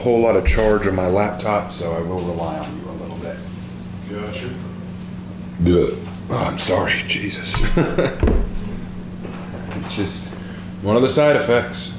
whole lot of charge on my laptop, so I will rely on you a little bit. Gotcha. Oh, I'm sorry, Jesus. It's just one of the side effects.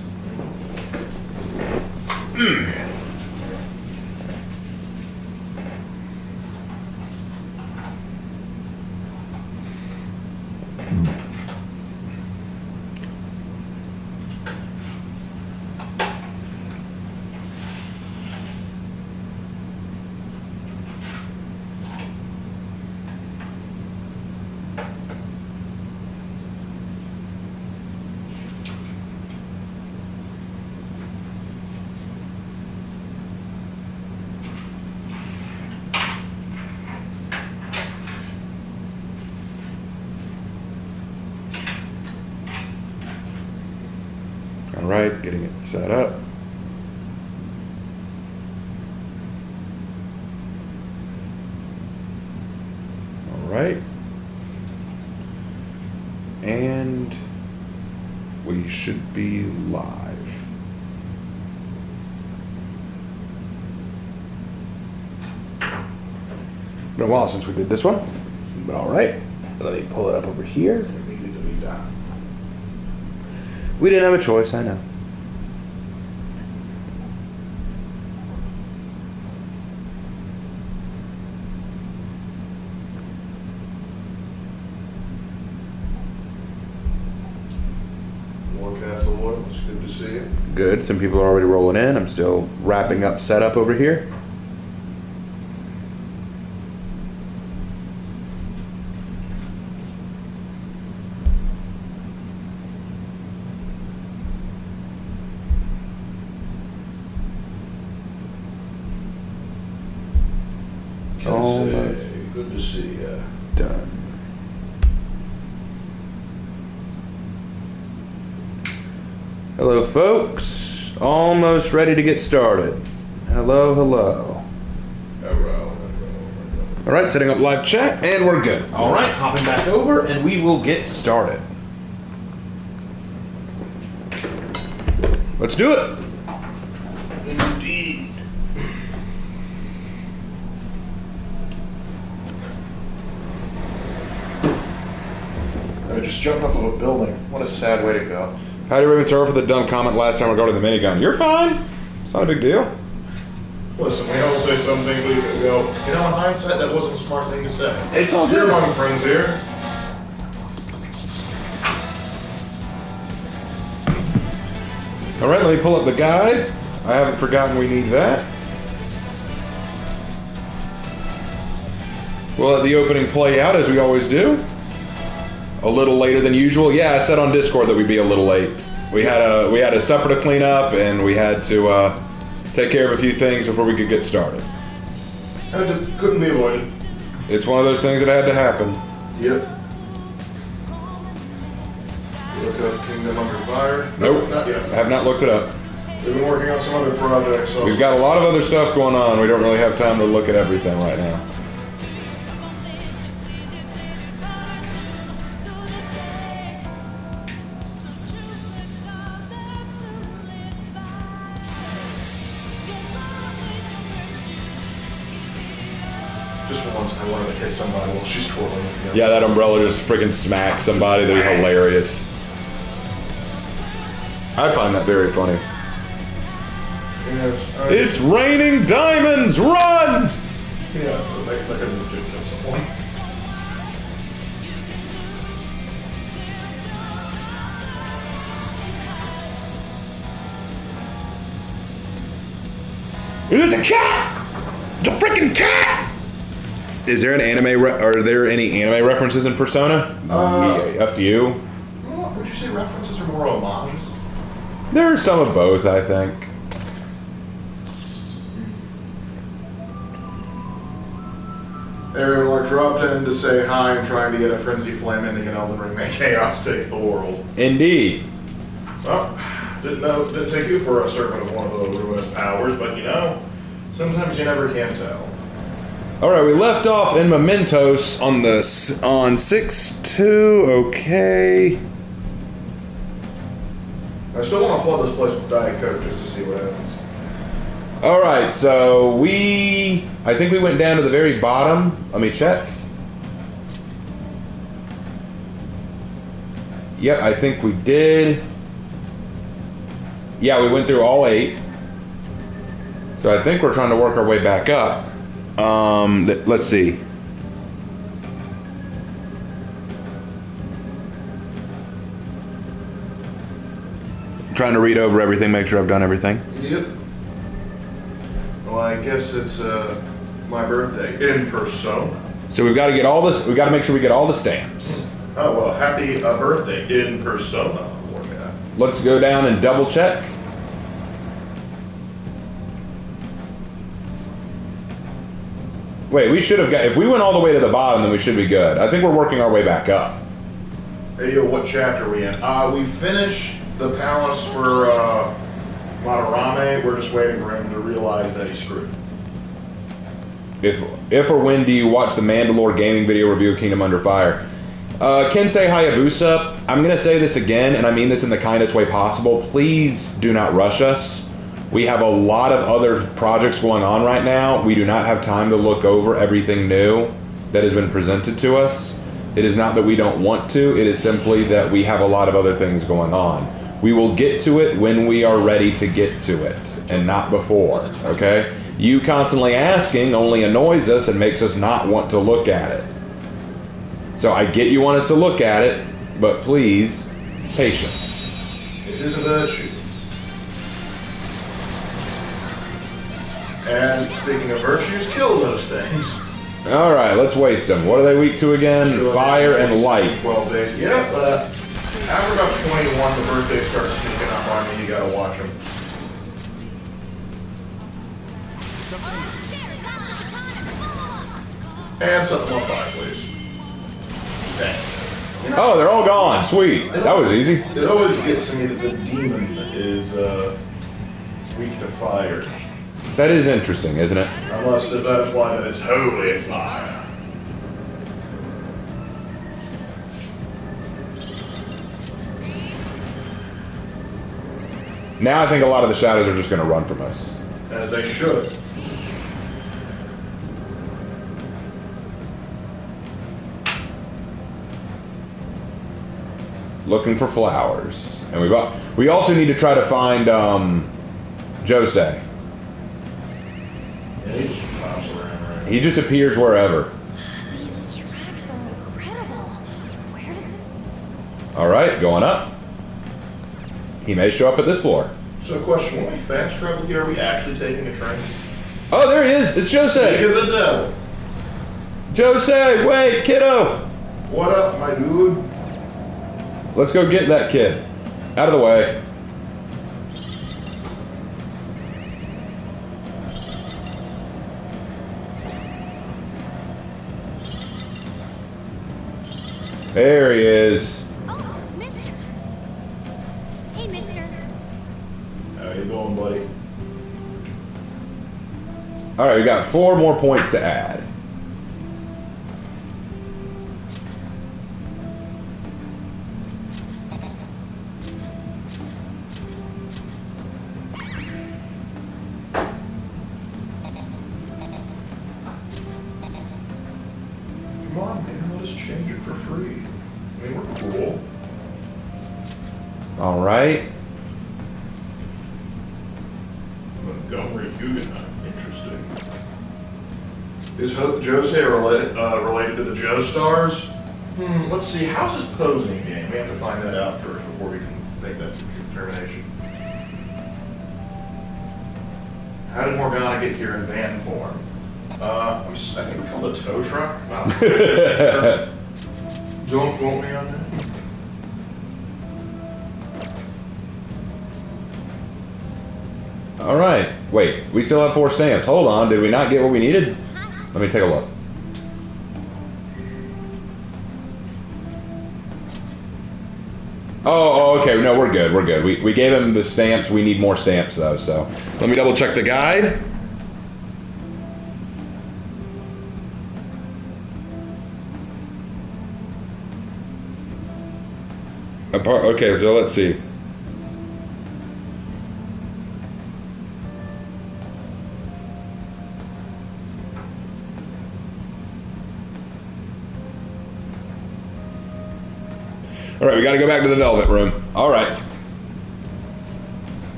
All right, getting it set up. All right. And we should be live. Been a while since we did this one, but all right. Let me pull it up over here. We didn't have a choice, I know. More Castle Oil, it's good to see you. Good, some people are already rolling in. I'm still wrapping up setup over here. Good to see you. Done. Hello, folks. Almost ready to get started. Hello, hello. All right, setting up live chat, and we're good. All right, hopping back over, and we will get started. Let's do it. Indeed. I just jumped off of a building. What a sad way to go. Howdy, Raven. Sorry for the dumb comment last time regarding the minigun. You're fine. It's not a big deal. Listen, we all say some things we go, you know, in hindsight, that wasn't a smart thing to say. It's all You're good. among friends here. All right, let me pull up the guide. I haven't forgotten we need that. We'll let the opening play out as we always do. A little later than usual. Yeah, I said on Discord that we'd be a little late. We had a supper to clean up, and we had to take care of a few things before we could get started. Couldn't be avoided. It's one of those things that had to happen. Yep. You look up Kingdom Under Fire? Nope, Not yet. I have not looked it up. We've been working on some other projects. So We've got a lot of other stuff going on. We don't really have time to look at everything right now. just for once, I wanted to hit somebody while she's twirling. Yeah, that umbrella just freaking smacks somebody. That'd be hilarious. I find that very funny. Yes. It's raining diamonds! Run! Yeah, so they could have legit at some point. There's a cat! It's a freaking cat! Is there an anime? Are there any anime references in Persona? Yeah, a few. Would you say references are more homages? There are some of both, I think. Everyone dropped in to say hi and trying to get a Frenzy Flame ending in Elden Ring. May chaos take the world. Indeed. Well, didn't take you for a servant of one of the Ruinous powers, but you know, sometimes you never can tell. All right, we left off in Mementos on 6-2. Okay. I still want to flood this place with Diet Coke just to see what happens. All right, so I think we went down to the very bottom. Let me check. Yep, I think we did. Yeah, we went through all 8. So I think we're trying to work our way back up. Let's see. Trying to read over everything, make sure I've done everything. Yep. Well, I guess it's my birthday in persona. So we've got to get all this. We've got to make sure we get all the stamps. Oh well, happy birthday in persona. Let's go down and double check. Wait, we should have got. If we went all the way to the bottom, then we should be good. I think we're working our way back up. Hey, yo, what chapter are we in? We finished the palace for Madarame. We're just waiting for him to realize that he's screwed. If or when do you watch the Mandalore gaming video review of Kingdom Under Fire? Kensei Hayabusa, I'm going to say this again, and I mean this in the kindest way possible. Please do not rush us. We have a lot of other projects going on right now. We do not have time to look over everything new that has been presented to us. It is not that we don't want to. It is simply that we have a lot of other things going on. We will get to it when we are ready to get to it, and not before, okay? You constantly asking only annoys us and makes us not want to look at it. So I get you want us to look at it, but please, patience. It is a virtue. And speaking of virtues, kill those things. All right, let's waste them. What are they weak to again? Fire and light. 12 days. Yep. After about 21, the birthdays start sneaking up on me. You gotta watch them. And set them on fire, please. Thanks. Oh, they're all gone. Sweet. That was easy. It always gets me that the demon is weak to fire. That is interesting, isn't it? Unless does that imply that it's holy fire? Now I think a lot of the shadows are just going to run from us. As they should. Looking for flowers. And we also need to try to find Josei. Yeah, he just pops around right now. He just appears wherever. These tracks are incredible. Where did All right, going up. He may show up at this floor. So, question: when we fast travel here, are we actually taking a train? Oh, there he is. It's Josei. Look at the devil. Josei, wait, kiddo. What up, my dude? Let's go get that kid. Out of the way. There he is. Oh, mister. Hey, mister. How you doing, buddy? All right, we got 4 more points to add. Come on, man. Let us change it for free. I mean, we're cool. All right. Montgomery Huguenot. Interesting. Is Josei related to the Joestars? Let's see. How's his posing game? We have to find that out first before we can make that determination. How did Morgana get here in van form? I think we called it a tow truck. No. Don't quote me on that. All right. Wait, we still have 4 stamps. Hold on. Did we not get what we needed? Let me take a look. Oh, okay. No, we're good. We're good. We gave him the stamps. We need more stamps, though. So let me double check the guide. Okay, so let's see. All right, we got to go back to the Velvet Room. All right.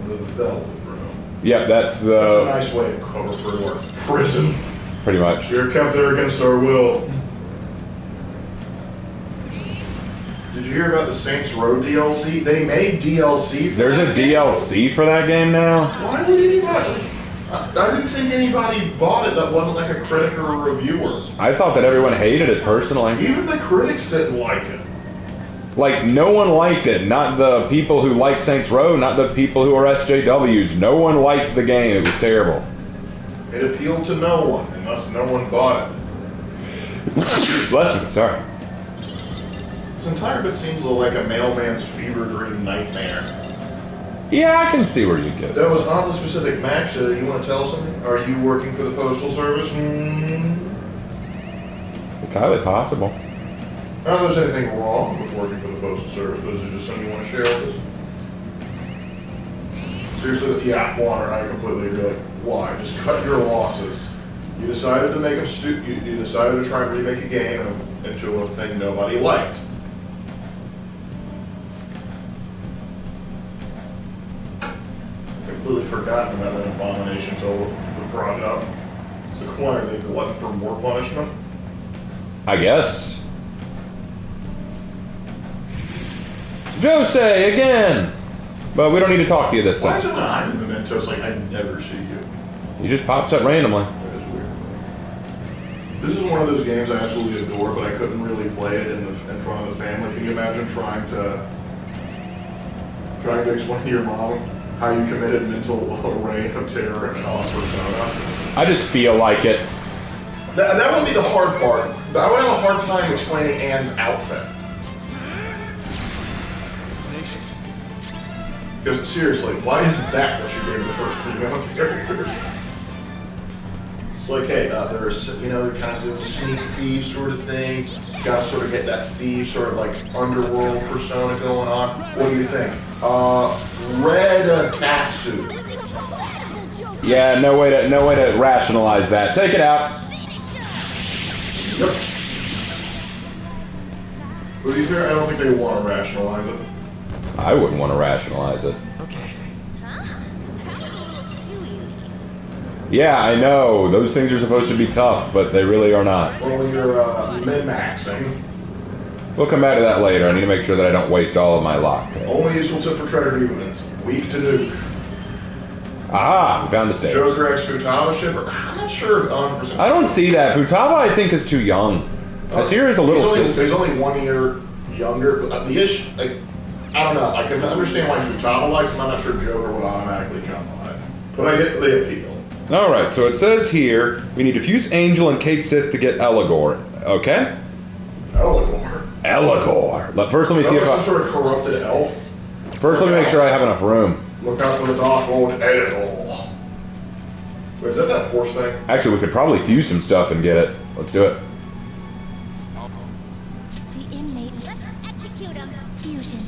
The Velvet Room. Yep, that's That's a the nice way to cover for our prison. pretty much. You're kept there against our will. Did you hear about the Saints Row DLC? They made DLC for There's a that game. DLC for that game now. Why would anybody? I didn't think anybody bought it that wasn't like a critic or a reviewer. I thought that everyone hated it personally. Even the critics didn't like it. Like, no one liked it. Not the people who like Saints Row, not the people who are SJWs. No one liked the game. It was terrible. It appealed to no one, unless no one bought it. Bless me, sorry. This entire bit seems a little like a mailman's fever dream nightmare. Yeah, I can see where you get it. That was on the specific match. You want to tell us something? Are you working for the Postal Service? It's highly possible. I don't know if there's anything wrong with working for the Postal Service, but is it just something you want to share with us? Seriously, yeah, Warner, I completely agree. Like, why? Just cut your losses. You decided to make a you decided to try and remake a game into a thing nobody liked. Completely forgotten about that abomination until we brought it up. So, why are they glutton for more punishment? I guess. Jose, again! But we don't need to talk to you this Why is time. it that I'm in Mementos like I never see you? He just pops up randomly. That is weird. This is one of those games I absolutely adore, but I couldn't really play it in front of the family. Can you imagine trying to explain to your mom how you committed mental reign of terror and Persona? I just feel like it. That would be the hard part. I would have a hard time explaining Anne's outfit. Because seriously, why isn't that what you gave the first female character? It's like, hey, there's, they're kind of a sneak thief sort of thing. You gotta sort of get that thief sort of like underworld persona going on. What do you think? Red cat suit. Yeah, no way to rationalize that. Take it out. Yep. But to be fair, I don't think they want to rationalize it. I wouldn't want to rationalize it. Okay. Huh? That was a little too easy. Yeah, I know. Those things are supposed to be tough, but they really are not. Well, when you're min-maxing, We'll come back to that later. I need to make sure that I don't waste all of my lock. only useful tip for treasure demons. Weak to nuke. Aha! We found the stairs. Joker X Futaba ship? I'm not sure 100%. I don't see that. Futaba, I think, is too young. Asir is a little sister. He's only 1 year younger. But the issue, like, I don't know. I can understand why Futaba likes him. I'm not sure Joker would automatically jump on it. But I get the appeal. Alright, so it says here, we need to fuse Angel and Kate Sith to get Eligor. Okay? Eligor. Eligor. First, let me see if Some I... sort of corrupted elf. First, let me make sure I have enough room. Look out for the dark old Eligor. Wait, is that horse thing? Actually, we could probably fuse some stuff and get it. Let's do it. The inmate. Let's execute him. Fusion.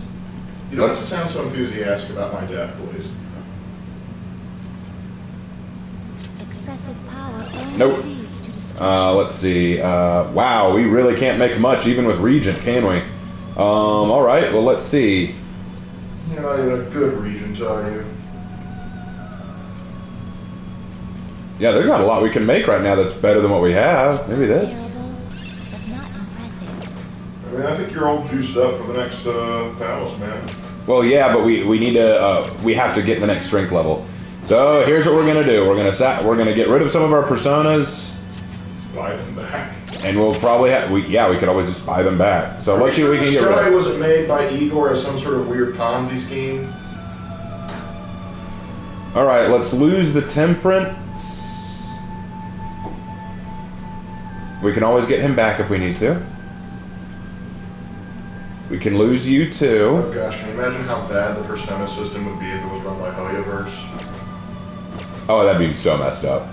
You don't have to sound so enthusiastic about my death, please. Excessive power only Nope. leads to destruction. Let's see. Wow, we really can't make much, even with Regent, can we? Alright, well, let's see. You're not even a good regent, are you? Yeah, there's not a lot we can make right now that's better than what we have. Maybe this. Terrible, but not impressive. I mean, I think you're all juiced up for the next palace, man. Well, yeah, but we need to, we have to get the next strength level. So, here's what we're gonna do. We're gonna get rid of some of our personas, Buy them back. and we'll probably have, we could always just buy them back. So let's see what we can This get rid guy of. wasn't made by Igor as some sort of weird Ponzi scheme. Alright, let's lose the Temperance. We can always get him back if we need to. We can lose you Oh too. gosh, can you imagine how bad the Persona system would be if it was run by Hoyoverse? Oh, that'd be so messed up.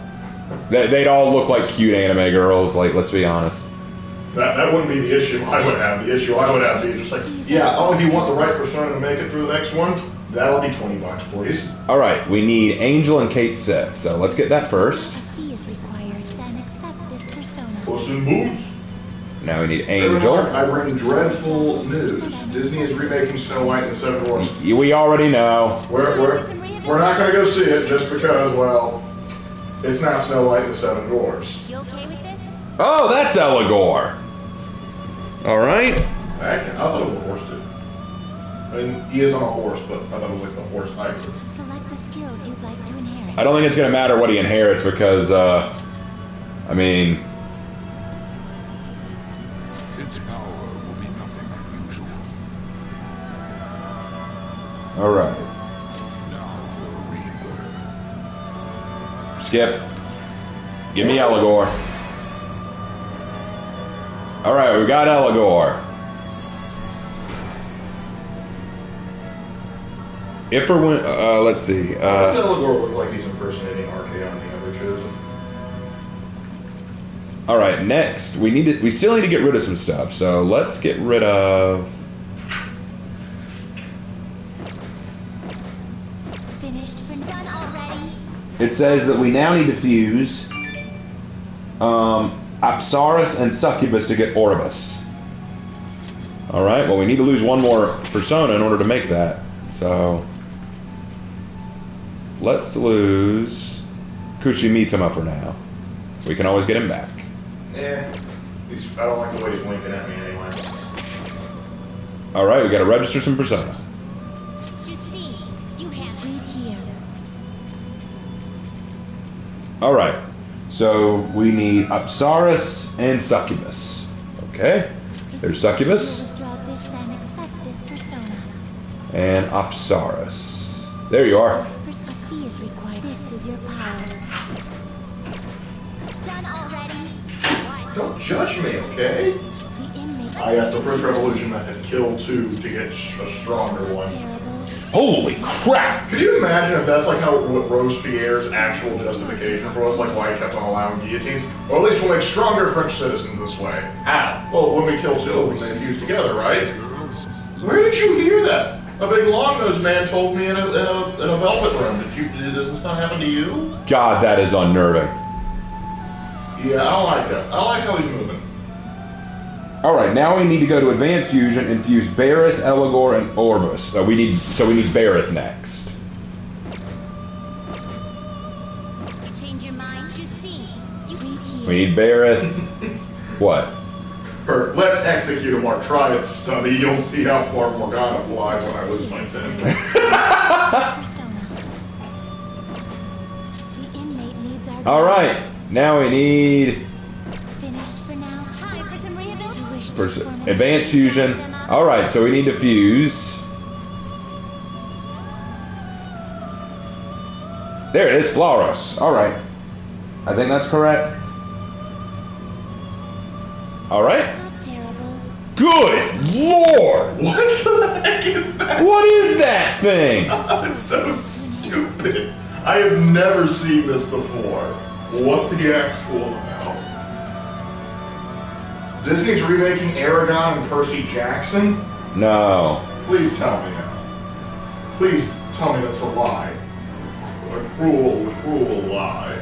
They'd all look like cute anime girls, like, let's be honest. That wouldn't be the issue I would have. The issue I would have would be just like, yeah, oh, if you want the right Persona to make it through the next one, that'll be $20, please. Alright, we need Angel and Kate Sith, so let's get that If first. a fee is required, then accept this persona. Puss in Boots. Now we need Everyone, Angel. I bring dreadful news. Disney is remaking Snow White and the Seven Dwarfs. We already know. We're not going to go see it just because, well, it's not Snow White and the Seven Dwarfs. You okay with this? Oh, that's Elagor. All right. I thought it was a horse, dude. I mean, he is on a horse, but I thought it was like the horse hybrid. Select the skills you'd like to inherit. I don't think it's going to matter what he inherits because, I mean, Its power will be nothing unusual. all right. Now for a rebirth. Skip. Give me Elagor. All right, we got Elagor. If or when, let's see. Why does Elagor look like he's impersonating Archaon the Everchosen? All right, next we still need to get rid of some stuff. So let's get rid of. Finished and done already. It says that we now need to fuse Apsaris and Succubus to get Orbus. All right. Well, we need to lose one more persona in order to make that. So let's lose Kushimitama for now. We can always get him back. I don't like the way he's winking at me anyway. All right. We got to register some persona. Justine, you have read here. All right. So we need Apsaris and Succubus. Okay. There's Succubus. You withdraw this, then accept this persona. And Apsaris. There you are. This fee is required. This is your power. Done already. What? Don't judge me, okay? The inmate. I asked the first revolution that had killed two to get a stronger one. Terrible. Holy crap! Could you imagine if that's like how what Robespierre's actual justification for was, like why he kept on allowing guillotines? Or at least we'll make stronger French citizens this way. How? Well, when we kill two of them, they fuse together, right? Where did you hear that? A big long-nosed man told me in a velvet room. Does this not happen to you? God, that is unnerving. Yeah, I don't like that. I don't like how he's moving. All right, now we need to go to Advanced Fusion and fuse Bareth, Elagor, and Orbus. So we need Bareth next. Change your mind, Justine. You read here. We need Bareth. What? Or, let's execute a more tried study. You'll see how far Morgana flies when I lose my temper. Persona. The inmate needs our All right, now we need Finished for now. Time for some rehabilitation. You wish to perform an Advanced Fusion. All right, so we need to fuse. There it is, Flauros. All right, I think that's correct. All right. Not terrible. Good Lord! What the heck is that? What is that thing? It's so stupid. I have never seen this before. What the actual hell? Disney's remaking Aragon and Percy Jackson? No. Please tell me now. Please tell me that's a lie. A cruel, cruel lie.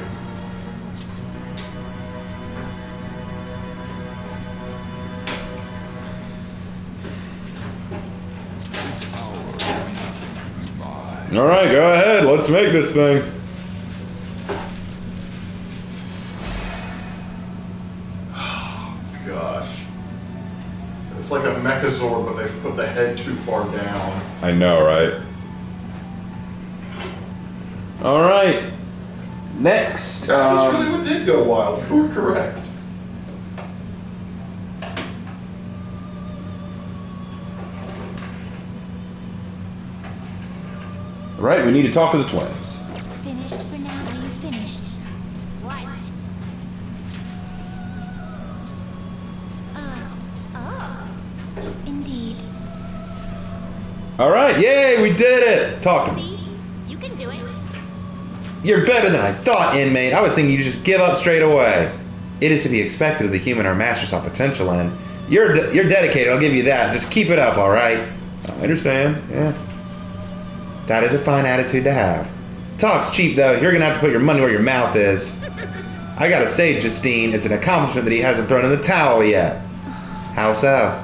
Its power will be nothing mine. All right, go ahead. Let's make this thing. Gosh. It's like a Mechazord, but they've put the head too far down. I know, right? All right. Next. That's really what did go wild. You were correct. Right, we need to talk to the twins. Finished for now. Are you finished? What? Oh. Indeed. All right, yay, we did it. Talking. See? You can do it. You're better than I thought, inmate. I was thinking you'd just give up straight away. It is to be expected of the human our masters saw potential in. You're dedicated, I'll give you that. Just keep it up, all right? I understand, yeah. That is a fine attitude to have. Talk's cheap, though. You're going to have to put your money where your mouth is. I gotta say, Justine, it's an accomplishment that he hasn't thrown in the towel yet. How so?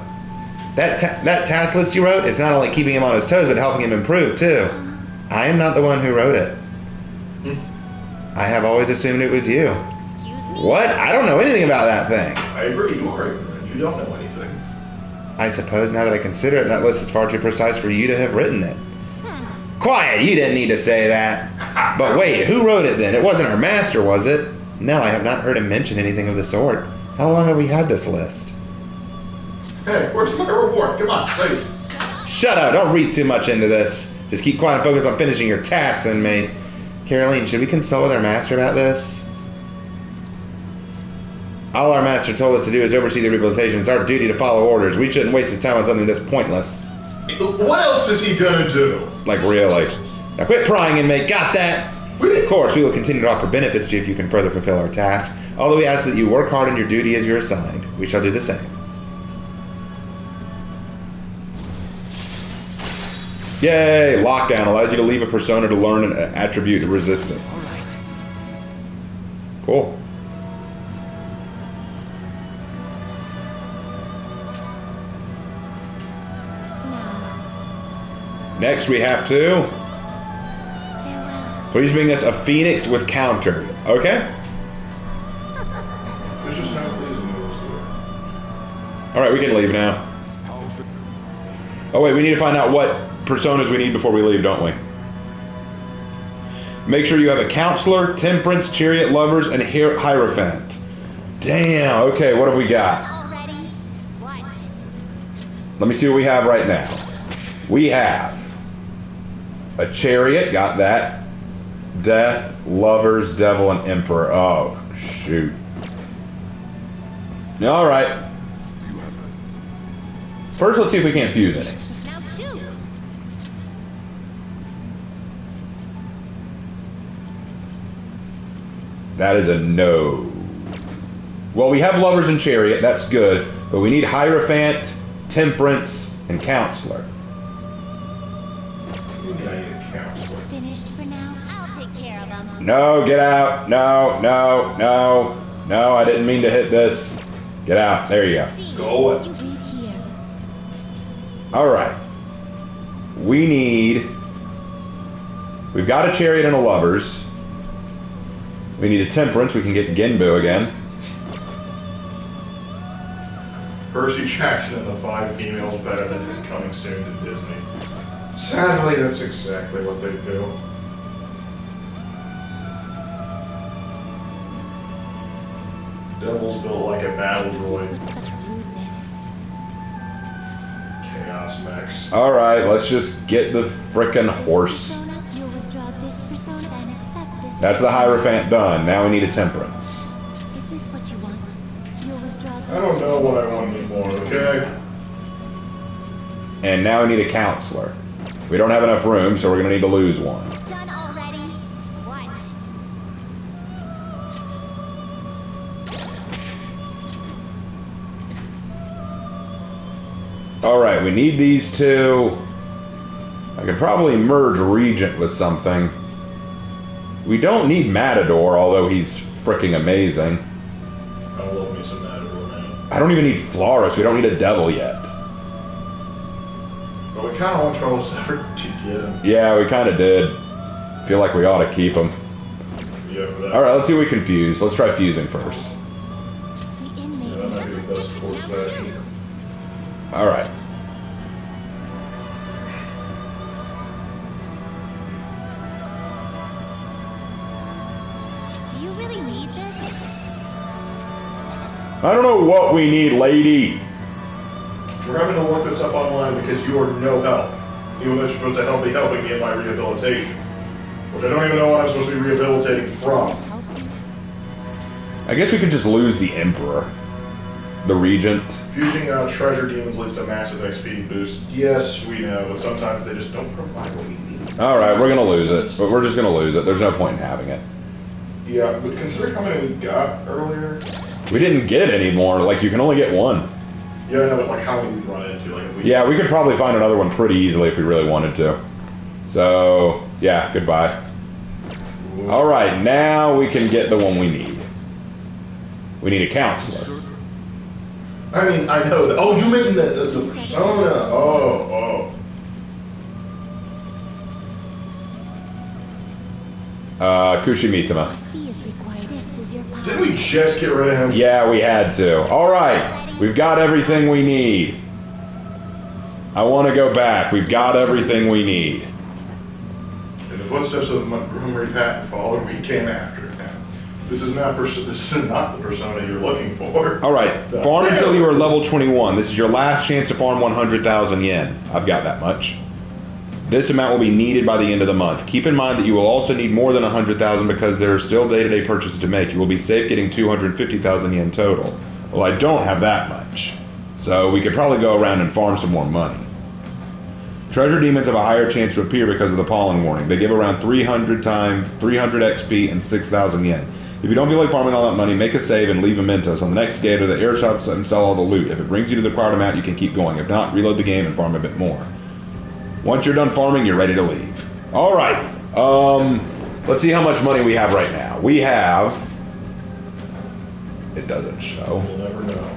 That task list you wrote is not only keeping him on his toes, but helping him improve, too. I am not the one who wrote it. I have always assumed it was you. Excuse me? What? I don't know anything about that thing. I agree, you are ignorant. You don't know anything. I suppose now that I consider it, that list is far too precise for you to have written it. Quiet, you didn't need to say that. But wait, who wrote it then? It wasn't our master, was it? No, I have not heard him mention anything of the sort. How long have we had this list? Hey, where's my reward? Come on, please. Shut up, don't read too much into this. Just keep quiet and focus on finishing your tasks, inmate. Caroline, should we consult with our master about this? All our master told us to do is oversee the rehabilitation. It's our duty to follow orders. We shouldn't waste his time on something this pointless. What else is he gonna do? Like, really. Now quit prying, inmate. Got that? Of course, we will continue to offer benefits to you if you can further fulfill our task. Although we ask that you work hard on your duty as you're assigned. We shall do the same. Yay! Lockdown allows you to leave a persona to learn an attribute of resistance. Cool. Next we have to... Farewell. Please bring us a phoenix with counter. Okay? It's just not pleasing to us here. Alright, we can leave now. Oh wait, we need to find out what personas we need before we leave, don't we? Make sure you have a counselor, temperance, chariot, lovers, and hierophant. Damn, okay, what have we got? Already? What? Let me see what we have right now. We have a chariot, got that. Death, lovers, devil, and emperor. Oh, shoot. Alright. First, let's see if we can't fuse any. Now choose. That is a no. Well, we have lovers and chariot, that's good. But we need hierophant, temperance, and counselor. Maybe I need a counselor. Finished for now? I'll take care of them. No, get out. No, no, no. No, I didn't mean to hit this. Get out. There you go. Steve, Go away. you wait here. Alright. We've got a chariot and a lovers. We need a temperance. We can get Genbu again. Percy Jackson and the Five Females better than him coming soon to Disney. Sadly, that's exactly what they do. Devil's built like a battle droid. Such rudeness. Chaos Max. Alright, let's just get the frickin' horse. Persona, you'll withdraw this persona and accept this. That's the hierophant done. Now we need a temperance. Is this what you want? You'll withdraw this. I don't know what I want anymore, okay? And now we need a counselor. We don't have enough room, so we're going to need to lose one. Done already? What? Alright, we need these two. I could probably merge Regent with something. We don't need Matador, although he's freaking amazing. I love me some Matador, man. I don't even need Florus. We don't need a devil yet. But we kind of want Charles Everett to get him. Yeah, we kind of did. Feel like we ought to keep him. Yeah, for that. Alright, let's see what we can fuse. Let's try fusing first. The inmate Yeah, that might be the best course of action. Alright. Do you really need this? I don't know what we need, lady. We're having to work this up online because you are no help. Even though you're supposed to be helping me in my rehabilitation. Which I don't even know what I'm supposed to be rehabilitating from. Help you? I guess we could just lose the Emperor. The Regent. Fusing treasure demons leads to massive XP boost. Yes, we know, but sometimes they just don't provide what we need. Alright, we're gonna lose it. But we're just gonna lose it. There's no point in having it. Yeah, but consider how many we got earlier. We didn't get any more. Like, you can only get one. Yeah, I know, but like how many we run into. Like, if we Yeah, we could probably find another one pretty easily if we really wanted to. So, yeah, goodbye. Alright, now we can get the one we need. We need a counselor. I mean, I know that. Oh, you mentioned the persona. Oh. Kushimitama. Fee is required. This is your power. Did we just get rid of him? Yeah, we had to. Alright, we've got everything we need. I want to go back. We've got everything we need. In the footsteps of Montgomery Patton followed, we came after him. This is not the persona you're looking for. Alright, farm until you are level 21. This is your last chance to farm 100,000 yen. I've got that much. This amount will be needed by the end of the month. Keep in mind that you will also need more than 100,000 because there are still day-to-day purchases to make. You will be safe getting 250,000 yen total. Well, I don't have that much. So we could probably go around and farm some more money. Treasure demons have a higher chance to appear because of the pollen warning. They give around 300 XP and 6,000 yen. If you don't feel like farming all that money, make a save and leave mementos. On the next gator, the air shops and sell all the loot. If it brings you to the required amount, you can keep going. If not, reload the game and farm a bit more. Once you're done farming, you're ready to leave. Alright. Let's see how much money we have right now. We have... It doesn't show. You'll never know.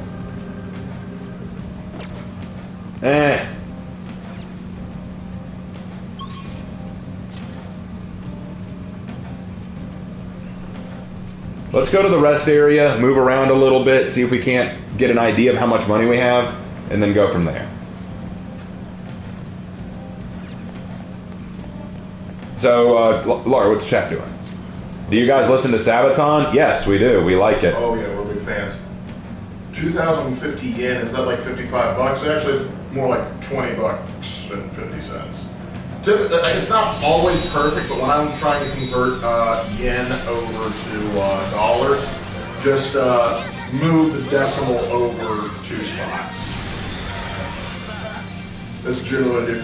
Let's go to the rest area, move around a little bit, see if we can't get an idea of how much money we have, and then go from there. So, Laura, what's the chat doing? Do you guys listen to Sabaton? Yes, we do. We like it. Oh yeah, we're big fans. 2,050 yen, is that like 55 bucks? Actually, it's more like 20 bucks and 50 cents. It's not always perfect, but when I'm trying to convert yen over to dollars, just move the decimal over 2 spots. That's generally what I do.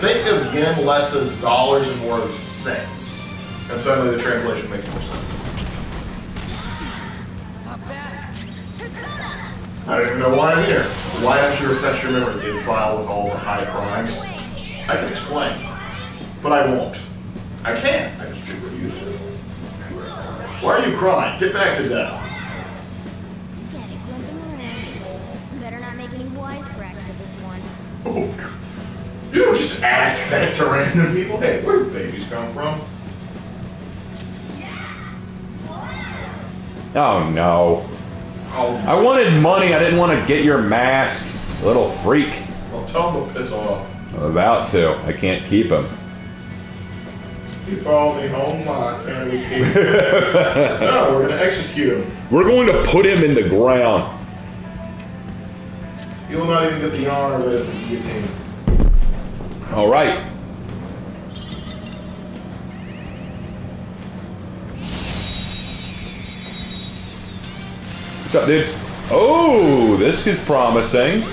Think of yen less as dollars and more as cents, and suddenly the translation makes more sense. I don't even know why I'm here. Why don't you refresh your memory data file with all the high crimes? I can explain, but I won't. I can't. I just too used to. Why are you crying? Get back to death. Get it, Glenn. Better not make any wisecracks to this one. Oh, you don't just ask that to random people. Hey, where do babies come from? Oh, no. Oh, I wanted money. I didn't want to get your mask. Little freak. well, tell them to piss off. I'm about to. I can't keep him. You follow me home, my family keep. No, we're gonna execute him. We're going to put him in the ground. You'll not even get the honor of it as a guillotine. All right. What's up, dude? Oh, this is promising.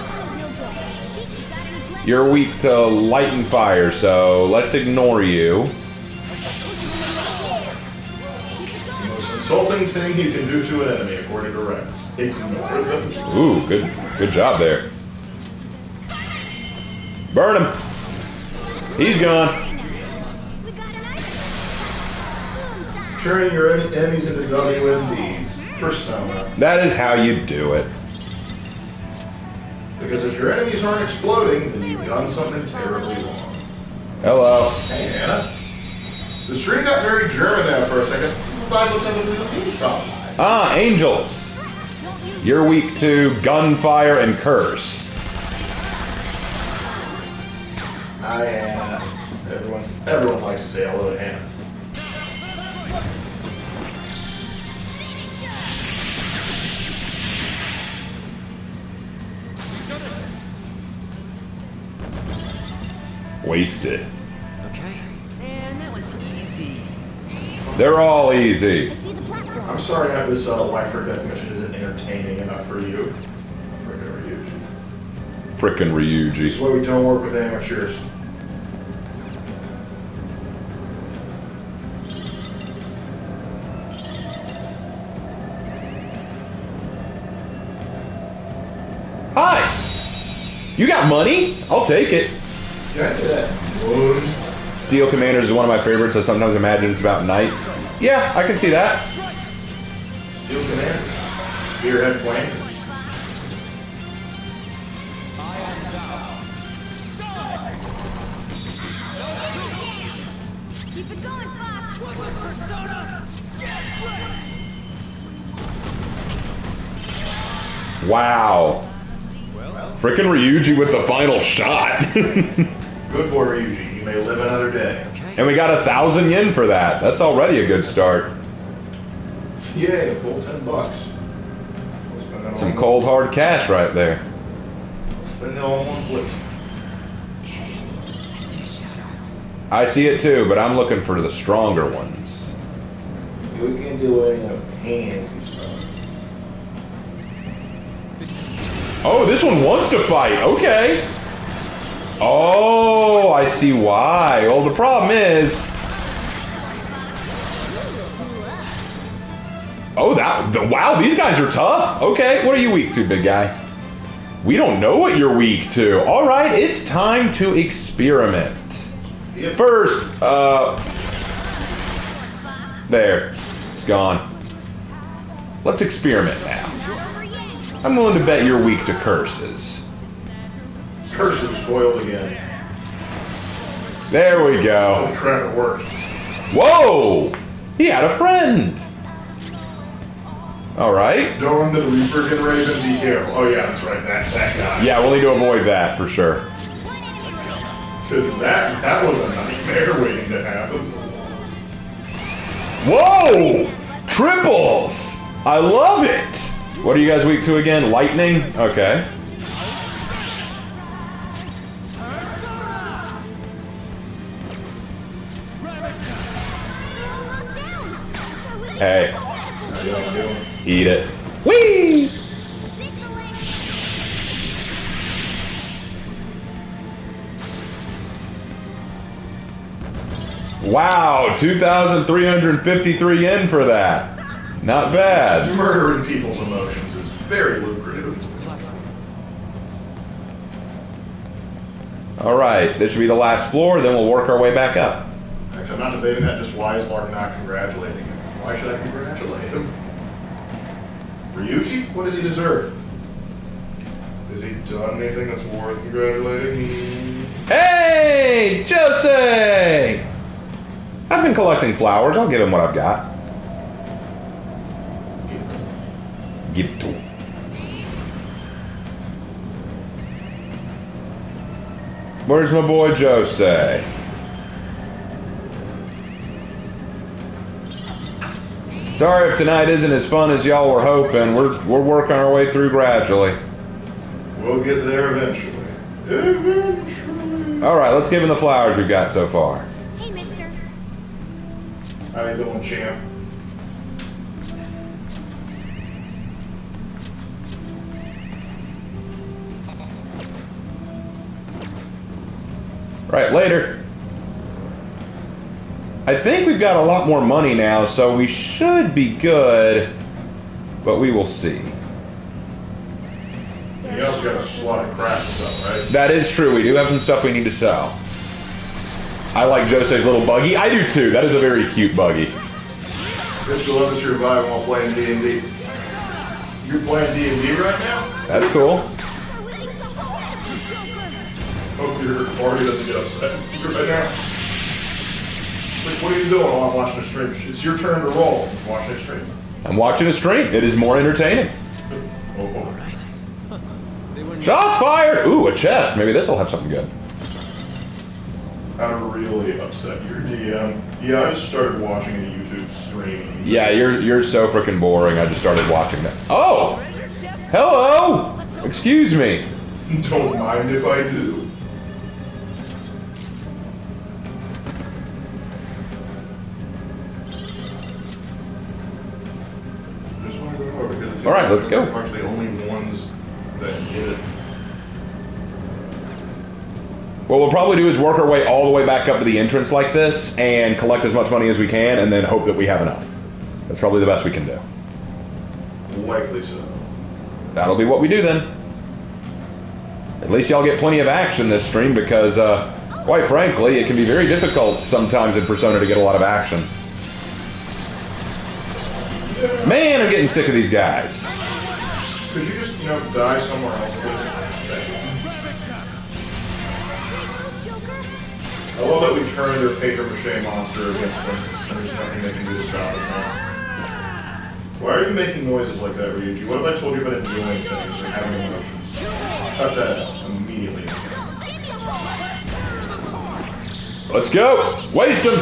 You're weak to light and fire, so let's ignore you. The most insulting thing you can do to an enemy, according to Rex. Ignore them. Ooh, good job there. Burn him. He's gone. Turning your enemies into WMDs. Persona. That is how you do it. Because if your enemies aren't exploding, then you've done something terribly wrong. Hello. Hey, Anna. The stream got very German there for a second. Glad let's have a little theme song. Ah, angels. You're weak to gunfire and curse. Hi, Anna. Everyone likes to say hello to Anna. Wasted. Okay. Man, that was easy. They're all easy. I see the platform. I'm sorry that this life or death mission isn't entertaining enough for you. Frickin' Ryuji. Frickin' This Ryuji. is why we don't work with amateurs. Hi. You got money? I'll take it. Can I do that? One. Steel Commanders is one of my favorites. I sometimes imagine it's about knights. Yeah, I can see that. Steel Commanders. Spearhead Flanders. Wow. Frickin' Ryuji with the final shot. Good boy, Ryuji. You may live another day. And we got 1,000 yen for that. That's already a good start. Yay, a full $10. We'll spend that Some on- cold hard cash right there. Spend it all in one place. I see it too, but I'm looking for the stronger ones. You can do it in your hands and stuff. Oh, this one wants to fight. Okay. Oh, I see why. Well, the problem is... Oh, wow, these guys are tough. Okay, what are you weak to, big guy? We don't know what you're weak to. All right, it's time to experiment. Yep. First, there. It's gone. Let's experiment now. I'm willing to bet you're weak to curses. Curses foiled again. There we go. Holy crap, it worked. Whoa! He had a friend. All right. Don't run to the Reaper Raven, be careful. Oh yeah, that's right, that guy. Yeah, we'll need to avoid that for sure. Because that was a nightmare waiting to happen. Whoa! Triples! I love it! What are you guys weak to again? Lightning? Okay. Hey, eat it. Whee! Wow, 2,353 yen for that. Not bad. Murdering people's emotions is very lucrative. All right, this should be the last floor, then we'll work our way back up. Actually, I'm not debating that, just why is Lark not congratulating him? Why should I congratulate him? Ryuji? What does he deserve? Has he done anything that's worth congratulating? Hey, Jose! I've been collecting flowers. I'll give him what I've got. Give it to him. Where's my boy Jose? Sorry if tonight isn't as fun as y'all were hoping. We're working our way through gradually. We'll get there eventually. Eventually. All right, let's give him the flowers we've got so far. Hey, mister. How you doing, champ? Right, later. I think we've got a lot more money now, so we should be good, but we will see. You also got a slot of crap stuff, right? That is true. We do have some stuff we need to sell. I like Jose's little buggy. I do too. That is a very cute buggy. Just go love to survive while playing D&D. You're playing D&D right now? That's cool. Hope your party doesn't get upset right now. It's like, what are you doing while I'm watching a stream? It's your turn to roll. Watching a stream. I'm watching a stream. It is more entertaining. Oh. Shots fired! Ooh, a chest. Maybe this will have something good. How to really upset your DM. Yeah, I just started watching a YouTube stream. Yeah, you're so freaking boring. I just started watching that. Oh! Hello! Excuse me. Don't mind if I do. Just want to go over because it seems All right, let's go. We're actually the only ones that get it. What we'll probably do is work our way all the way back up to the entrance like this and collect as much money as we can and then hope that we have enough. That's probably the best we can do. Likely so. That'll be what we do then. At least y'all get plenty of action this stream because, quite frankly, it can be very difficult sometimes in Persona to get a lot of action. Man, I'm getting sick of these guys. Could you just, die somewhere else, please? Thank you. I love that we turned their paper mache monster against them. And there's nothing they can do to stop it now. Why are you making noises like that, Ryuji? What have I told you about enjoying things or having emotions? Cut that out immediately. Let's go. Waste him.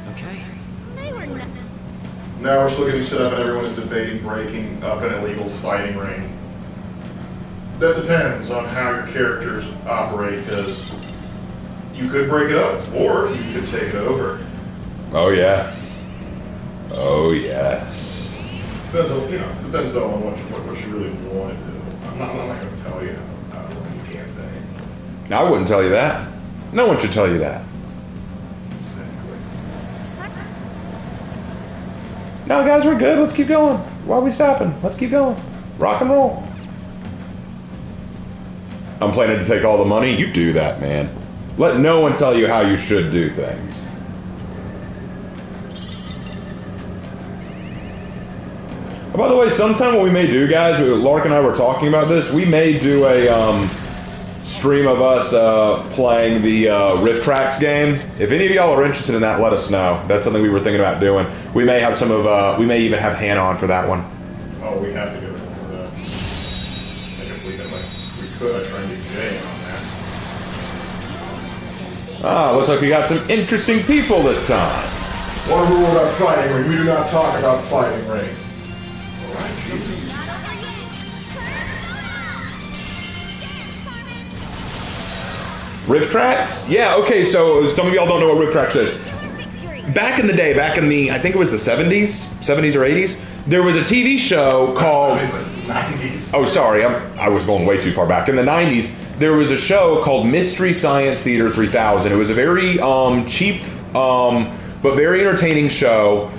Okay. They were not. Now we're still getting set up and everyone is debating breaking up an illegal fighting ring. That depends on how your characters operate, because you could break it up, or you could take it over. Oh yes. Oh yes. Depends on, depends though on what you really want to do. I'm not going to tell you what you can't think. I wouldn't tell you that. No one should tell you that. Exactly. No, guys, we're good. Let's keep going. Why are we stopping? Let's keep going. Rock and roll. I'm planning to take all the money. You do that, man. Let no one tell you how you should do things. By the way, sometime what we may do, guys, Lark and I were talking about this, we may do a stream of us playing the Rift Tracks game. If any of y'all are interested in that, let us know. That's something we were thinking about doing. We may have we may even have Hannah on for that one. Oh, we have to get rid of that. And if we could, try and get Jay on that. Ah, looks like we got some interesting people this time. One rule about fighting ring, we do not talk about fighting ring. Alright, Jesus. Rift Tracks? Yeah, okay, so some of y'all don't know what Rift Tracks is. Back in the day, I think it was the 70s or 80s, there was a TV show called... 90s. Oh, sorry, I was going way too far back. In the 90s, there was a show called Mystery Science Theater 3000. It was a very cheap but very entertaining show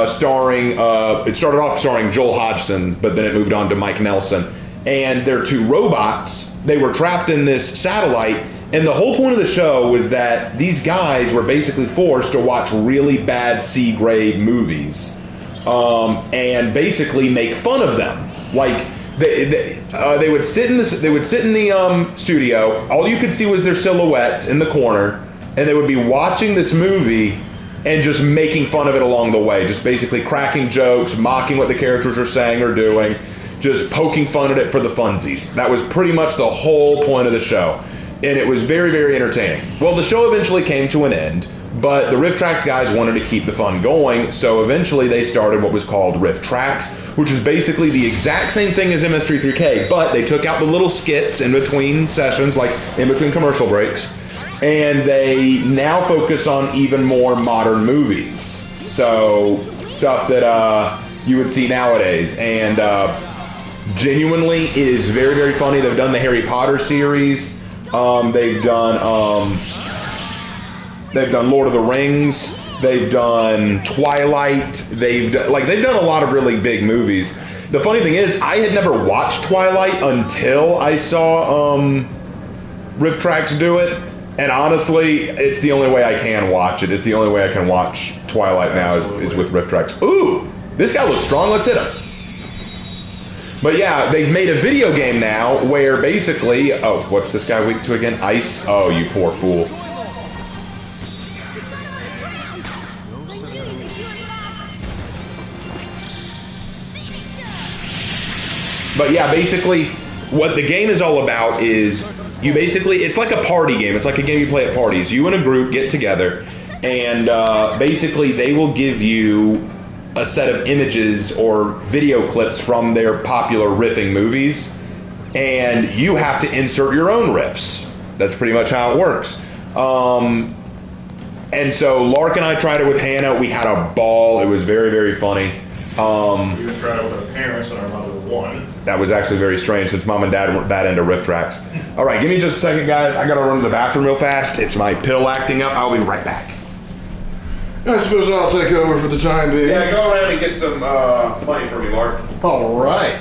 starring... it started off starring Joel Hodgson, but then it moved on to Mike Nelson. And they're two robots. They were trapped in this satellite. And the whole point of the show was that these guys were basically forced to watch really bad C-grade movies and basically make fun of them. Like they would sit in the studio. All you could see was their silhouettes in the corner, and they would be watching this movie and just making fun of it along the way. Just basically cracking jokes, mocking what the characters are saying or doing, just poking fun at it for the funsies. That was pretty much the whole point of the show. And it was very, very entertaining. Well, the show eventually came to an end, but the Rift Tracks guys wanted to keep the fun going, so eventually they started what was called Rift Tracks, which is basically the exact same thing as MS3K, but they took out the little skits in between sessions, like in between commercial breaks, and they now focus on even more modern movies. So, stuff that you would see nowadays, and genuinely is very, very funny. They've done the Harry Potter series. They've done Lord of the Rings. They've done Twilight. They've done a lot of really big movies. The funny thing is, I had never watched Twilight until I saw Rift Tracks do it. And honestly, it's the only way I can watch it. It's the only way I can watch Twilight now is with Rift Tracks. Ooh, this guy looks strong. Let's hit him. But yeah, they've made a video game now where basically... Oh, what's this guy weak to again? Ice? Oh, you poor fool. But yeah, basically, what the game is all about is... it's like a party game. It's like a game you play at parties. You and a group get together, and basically they will give you a set of images or video clips from their popular riffing movies, and you have to insert your own riffs. That's pretty much how it works. And so Lark and I tried it with Hannah. We had a ball. It was very, very funny. We even tried it with our parents, and our mother won. That was actually very strange since Mom and Dad weren't that into Rift Tracks. All right, give me just a second, guys. I gotta run to the bathroom real fast. It's my pill acting up. I'll be right back. I suppose I'll take over for the time being. Yeah, go around and get some money for me, Mark. All right.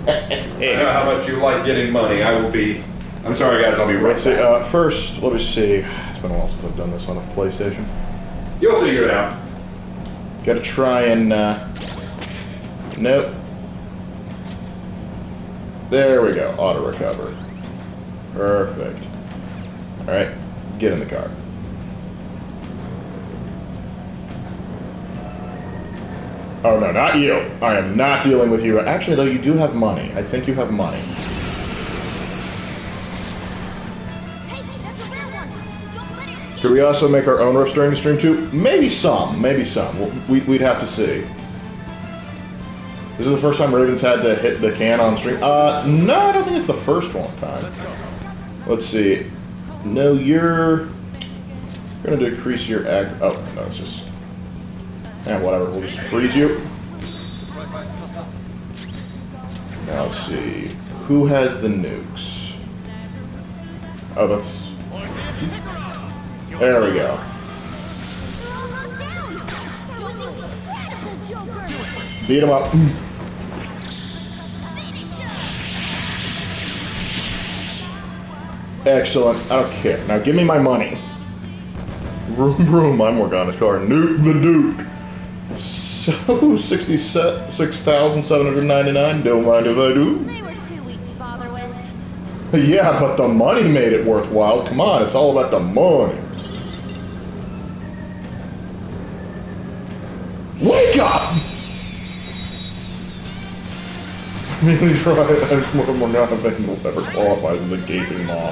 I know how much you like getting money. I'm sorry, guys. I'll be right back. First, let me see. It's been a while since I've done this on a PlayStation. You'll figure it out. Gotta try and, nope. There we go. Auto recover. Perfect. All right. Get in the car. Oh, no, not you. I am not dealing with you. Actually, though, you do have money. I think you have money. Hey, that's a rare one. Don't let it escape. Could we also make our own roast during the stream, too? Maybe some. Maybe some. We'd have to see. This is the first time Raven's had to hit the can on stream? No, I don't think it's the first one time. Let's see. No, you're going to decrease your ag... Oh, no, it's just... Yeah, whatever. We'll just freeze you. Now, let's see. Who has the nukes? Oh, that's... There we go. You're almost down. That was incredible, Joker. Beat him up. Finish him. Excellent. I don't care. Now give me my money. Vroom, vroom. I'm working on his car. Nuke the Duke. So, 66,799. Don't mind if I do. They were too weak to bother with. Yeah, but the money made it worthwhile. Come on, it's all about the money. Wake up! Really try. Morgana will ever qualifies as a gaping maw.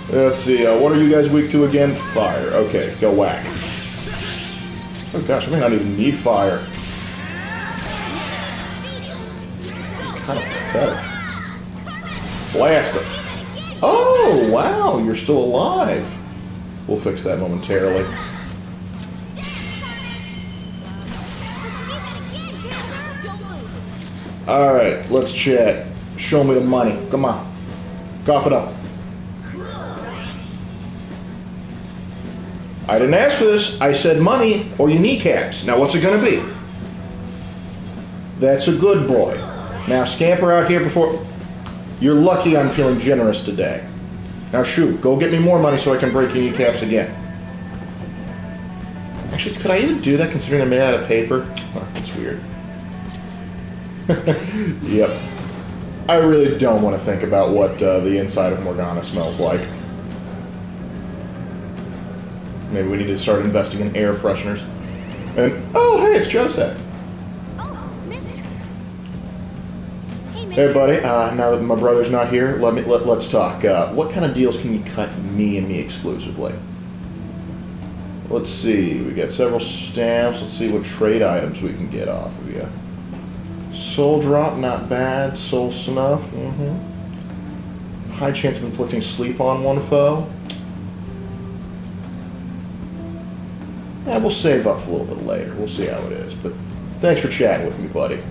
Let's see, what are you guys weak to again? Fire. Okay, go whack. Oh gosh, I may not even need fire. It's kind of pathetic. Blast him. Oh, wow, you're still alive. We'll fix that momentarily. Alright, let's chat. Show me the money. Come on. Cough it up. I didn't ask for this. I said money or your kneecaps. Now what's it gonna be? That's a good boy. Now scamper out here before... You're lucky I'm feeling generous today. Now shoot, go get me more money so I can break your kneecaps again. Actually, could I even do that considering they're made out of paper? Oh, that's weird. Yep. I really don't want to think about what the inside of Morgana smells like. Maybe we need to start investing in air fresheners. And, oh, hey, it's Joseph. Oh, mister. Hey, mister. Hey, buddy. Now that my brother's not here, let's talk. What kind of deals can you cut me and me exclusively? Let's see. We got several stamps. Let's see what trade items we can get off of you. Soul drop, not bad. Soul snuff, High chance of inflicting sleep on one foe. Yeah, we'll save up a little bit later. We'll see how it is. But thanks for chatting with me, buddy.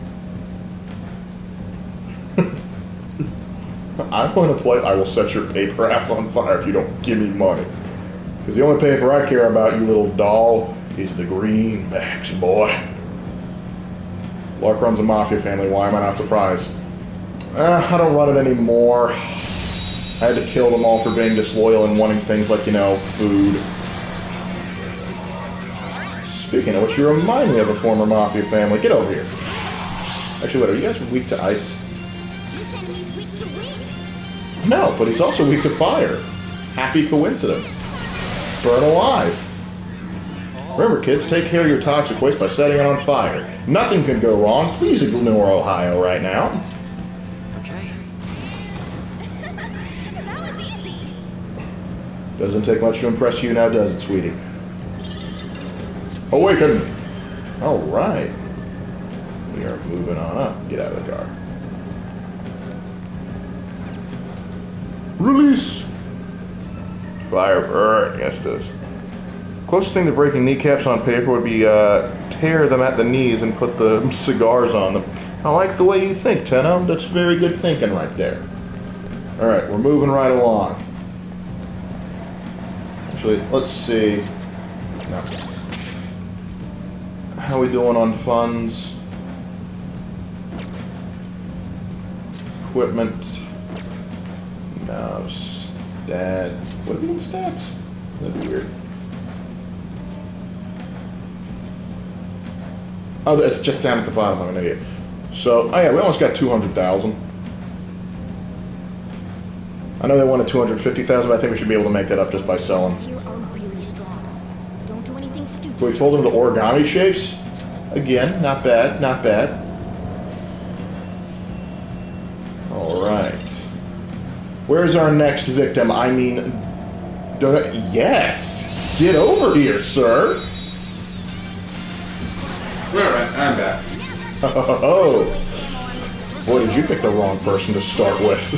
I'm going to play I will set your paper ass on fire if you don't give me money. Because the only paper I care about, you little doll, is the greenbacks, boy. Lark runs a mafia family, why am I not surprised? I don't run it anymore. I had to kill them all for being disloyal and wanting things like, you know, food. Speaking of which, you remind me of a former mafia family. Get over here. Actually, wait, are you guys weak to ice? You said he's weak to wind. No, but he's also weak to fire. Happy coincidence. Burn alive. Remember, kids, take care of your toxic waste by setting it on fire. Nothing can go wrong. Please ignore Ohio right now. Okay. That was easy. Doesn't take much to impress you now, does it, sweetie? Awaken! Alright. We are moving on up. Get out of the car. Release! Fire burn. Yes, it does. Closest thing to breaking kneecaps on paper would be tear them at the knees and put the cigars on them. I like the way you think, Tenno. That's very good thinking right there. Alright, we're moving right along. Actually, let's see. No. How we doing on funds? Equipment. No. Stat. What are these stats? That'd be weird. Oh, it's just down at the bottom. I'm an idiot. So, oh yeah, we almost got 200,000. I know they wanted 250,000, but I think we should be able to make that up just by selling. These here are really strong. Don't do anything stupid. We fold them to origami shapes. Again, not bad, not bad. All right. Where's our next victim? I mean, yes. Get over here, sir. All right, I'm back. Oh, boy, did you pick the wrong person to start with?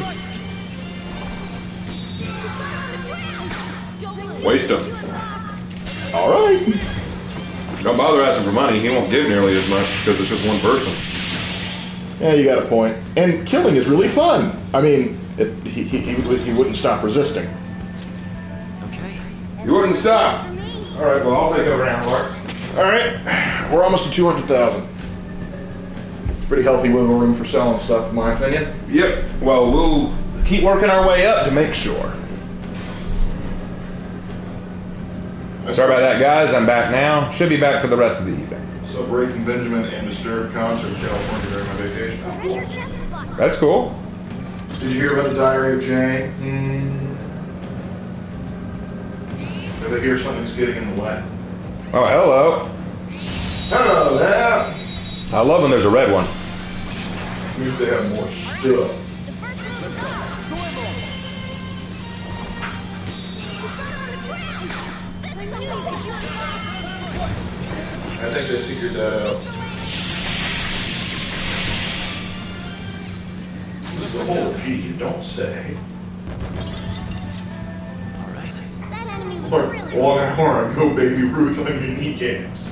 Waste him. All right. Don't bother asking for money. He won't give nearly as much because it's just one person. Yeah, you got a point. And killing is really fun. I mean, he wouldn't stop resisting. Okay. You wouldn't stop. All right, well, I'll take over now, Mark. All right, we're almost to 200,000. Pretty healthy wiggle room for selling stuff, in my opinion. Yep. Well, we'll keep working our way up to make sure. Sorry about that, guys. I'm back now. Should be back for the rest of the evening. So Breaking Benjamin and Disturbed concert in California during my vacation. That was Treasure cool. chest spot. That's cool. Did you hear about the Diary of Jane? Did I hear something's getting in the way? Oh, hello. Hello there! I love when there's a red one. Means they have more stuff. The first move is up. I think they figured that out. Oh, gee, you don't say. All right. That enemy was Or, really or go Baby Ruth on your knee games.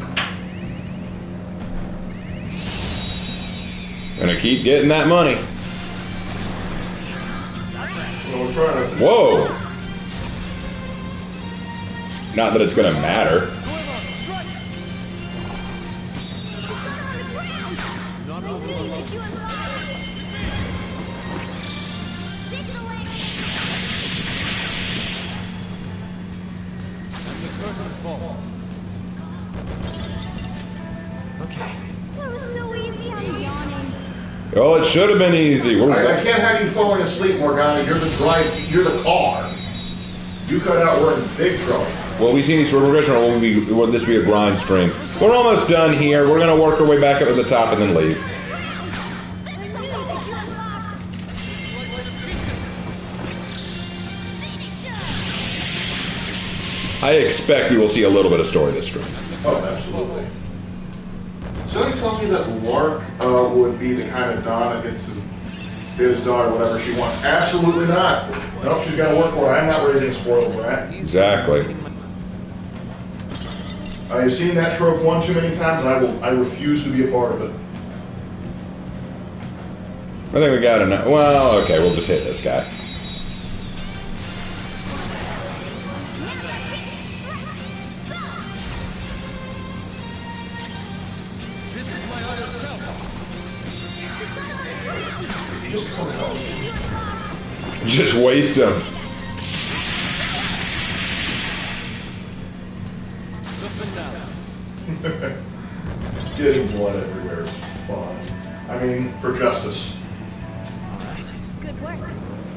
Gonna keep getting that money. Well, we're trying to. Whoa. Not that it's gonna matter. Okay. That was so easy. I'm yawning. Well, it should have been easy. I can't have you falling asleep, Morgana. You're you're the car. You cut out, we're in big trouble. Well, we see these progression, or will this be a grind stream? We're almost done here. We're gonna work our way back up to the top and then leave. I expect we will see a little bit of story this stream. Oh, absolutely. Something tells me that Lark would be the kind of Don that gets his daughter whatever she wants. Absolutely not. Nope, she's got to work for it. I'm not raising a spoiled brat. Exactly. I've seen that trope one too many times. I refuse to be a part of it. I think we got enough. Well, okay, we'll just hit this guy. Just come help. Just waste him. Getting blood everywhere is fun. I mean, for justice. All right. Good work.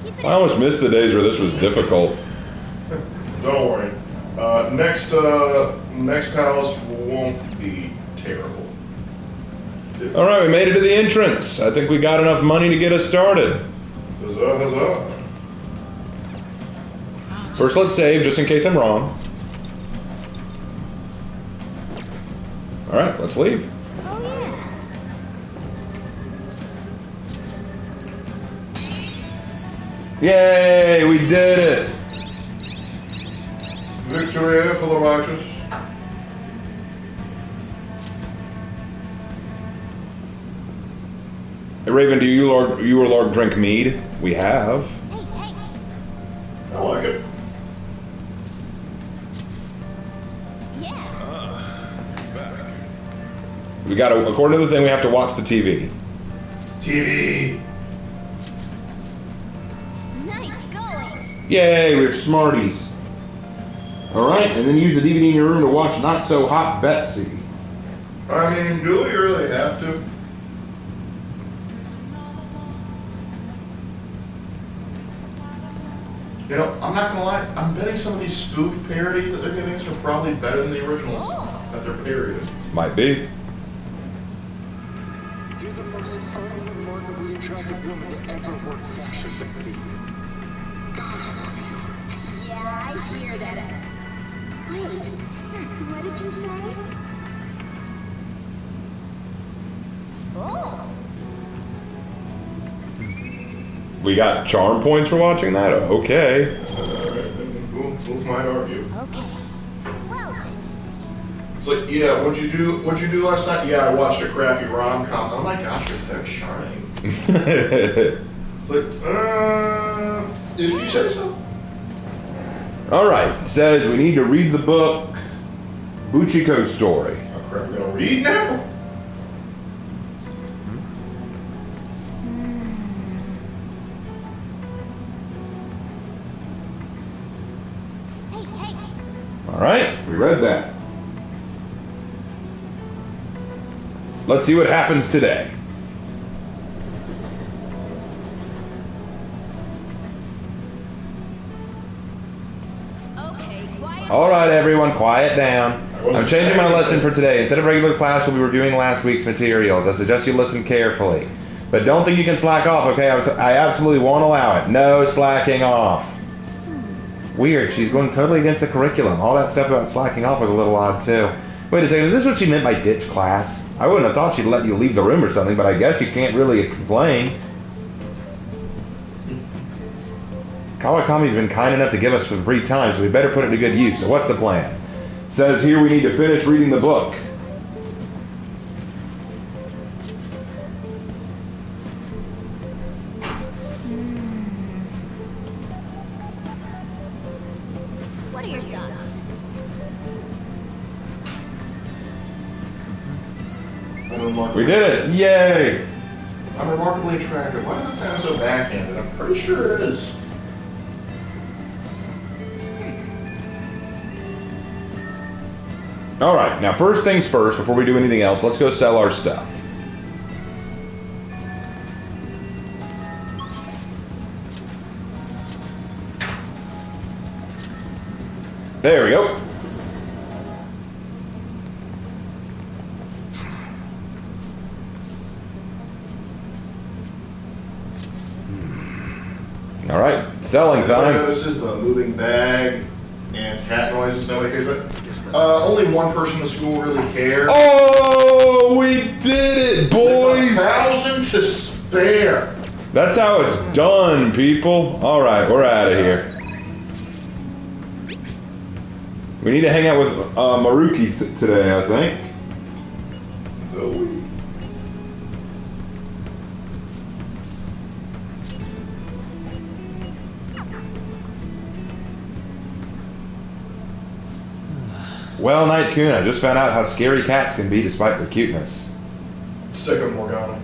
Keep it I almost missed the days where this was difficult. Don't worry. Next palace won't be terrible. All right, we made it to the entrance. I think we got enough money to get us started. Huzzah, huzzah. First, let's save, just in case I'm wrong. All right, let's leave. Oh, yeah. Yay, we did it. Victory for the righteous. Hey, Raven, do you or Lord drink mead? We have. Hey, hey. I like it. Yeah. We got to, according to the thing, we have to watch the TV. TV. Nice going. Yay, we're smarties. All right, and then use the DVD in your room to watch Not So Hot Betsy. I mean, do we really have to? You know, I'm not gonna lie, I'm betting some of these spoof parodies that they're giving us are probably better than the originals that they're parodied. Might be. You're the most unremarkably attractive woman to ever work fashion, Betsy. God, I love you. Yeah, I hear that. Wait, what did you say? Oh. We got charm points for watching that? Okay. Who might argue? Okay. Well then. It's like, yeah, what'd you do last night? Yeah, I watched a crappy rom-com. Oh my gosh, it's so charming. It's like, if you say so. Alright, says we need to read the book Buchiko Story. Oh crap, we're gonna read now? Hey. Alright, we read that. Let's see what happens today. Okay, quiet. Alright everyone, quiet down. I'm changing my lesson for today. Instead of regular class, we'll be reviewing last week's materials. I suggest you listen carefully. But don't think you can slack off, okay? I absolutely won't allow it. No slacking off. Weird, she's going totally against the curriculum. All that stuff about slacking off was a little odd too. Wait a second, is this what she meant by ditch class? I wouldn't have thought she'd let you leave the room or something, but I guess you can't really complain. Kawakami's been kind enough to give us some free time, so we better put it to good use. So what's the plan? It says here we need to finish reading the book. What are your thoughts? We did it! Yay! I'm remarkably attractive. Why does it sound so backhanded? I'm pretty sure it is. Alright, now first things first, before we do anything else, let's go sell our stuff. There we go. Alright, selling time. Notices the moving bag and cat noises nobody cares about. Only one person in the school really cared. Oh, we did it, boys! 1,000 to spare. That's how it's done, people. Alright, we're out of here. We need to hang out with Maruki today, I think. Well, Night-kun, I just found out how scary cats can be despite their cuteness. Sick of Morgana.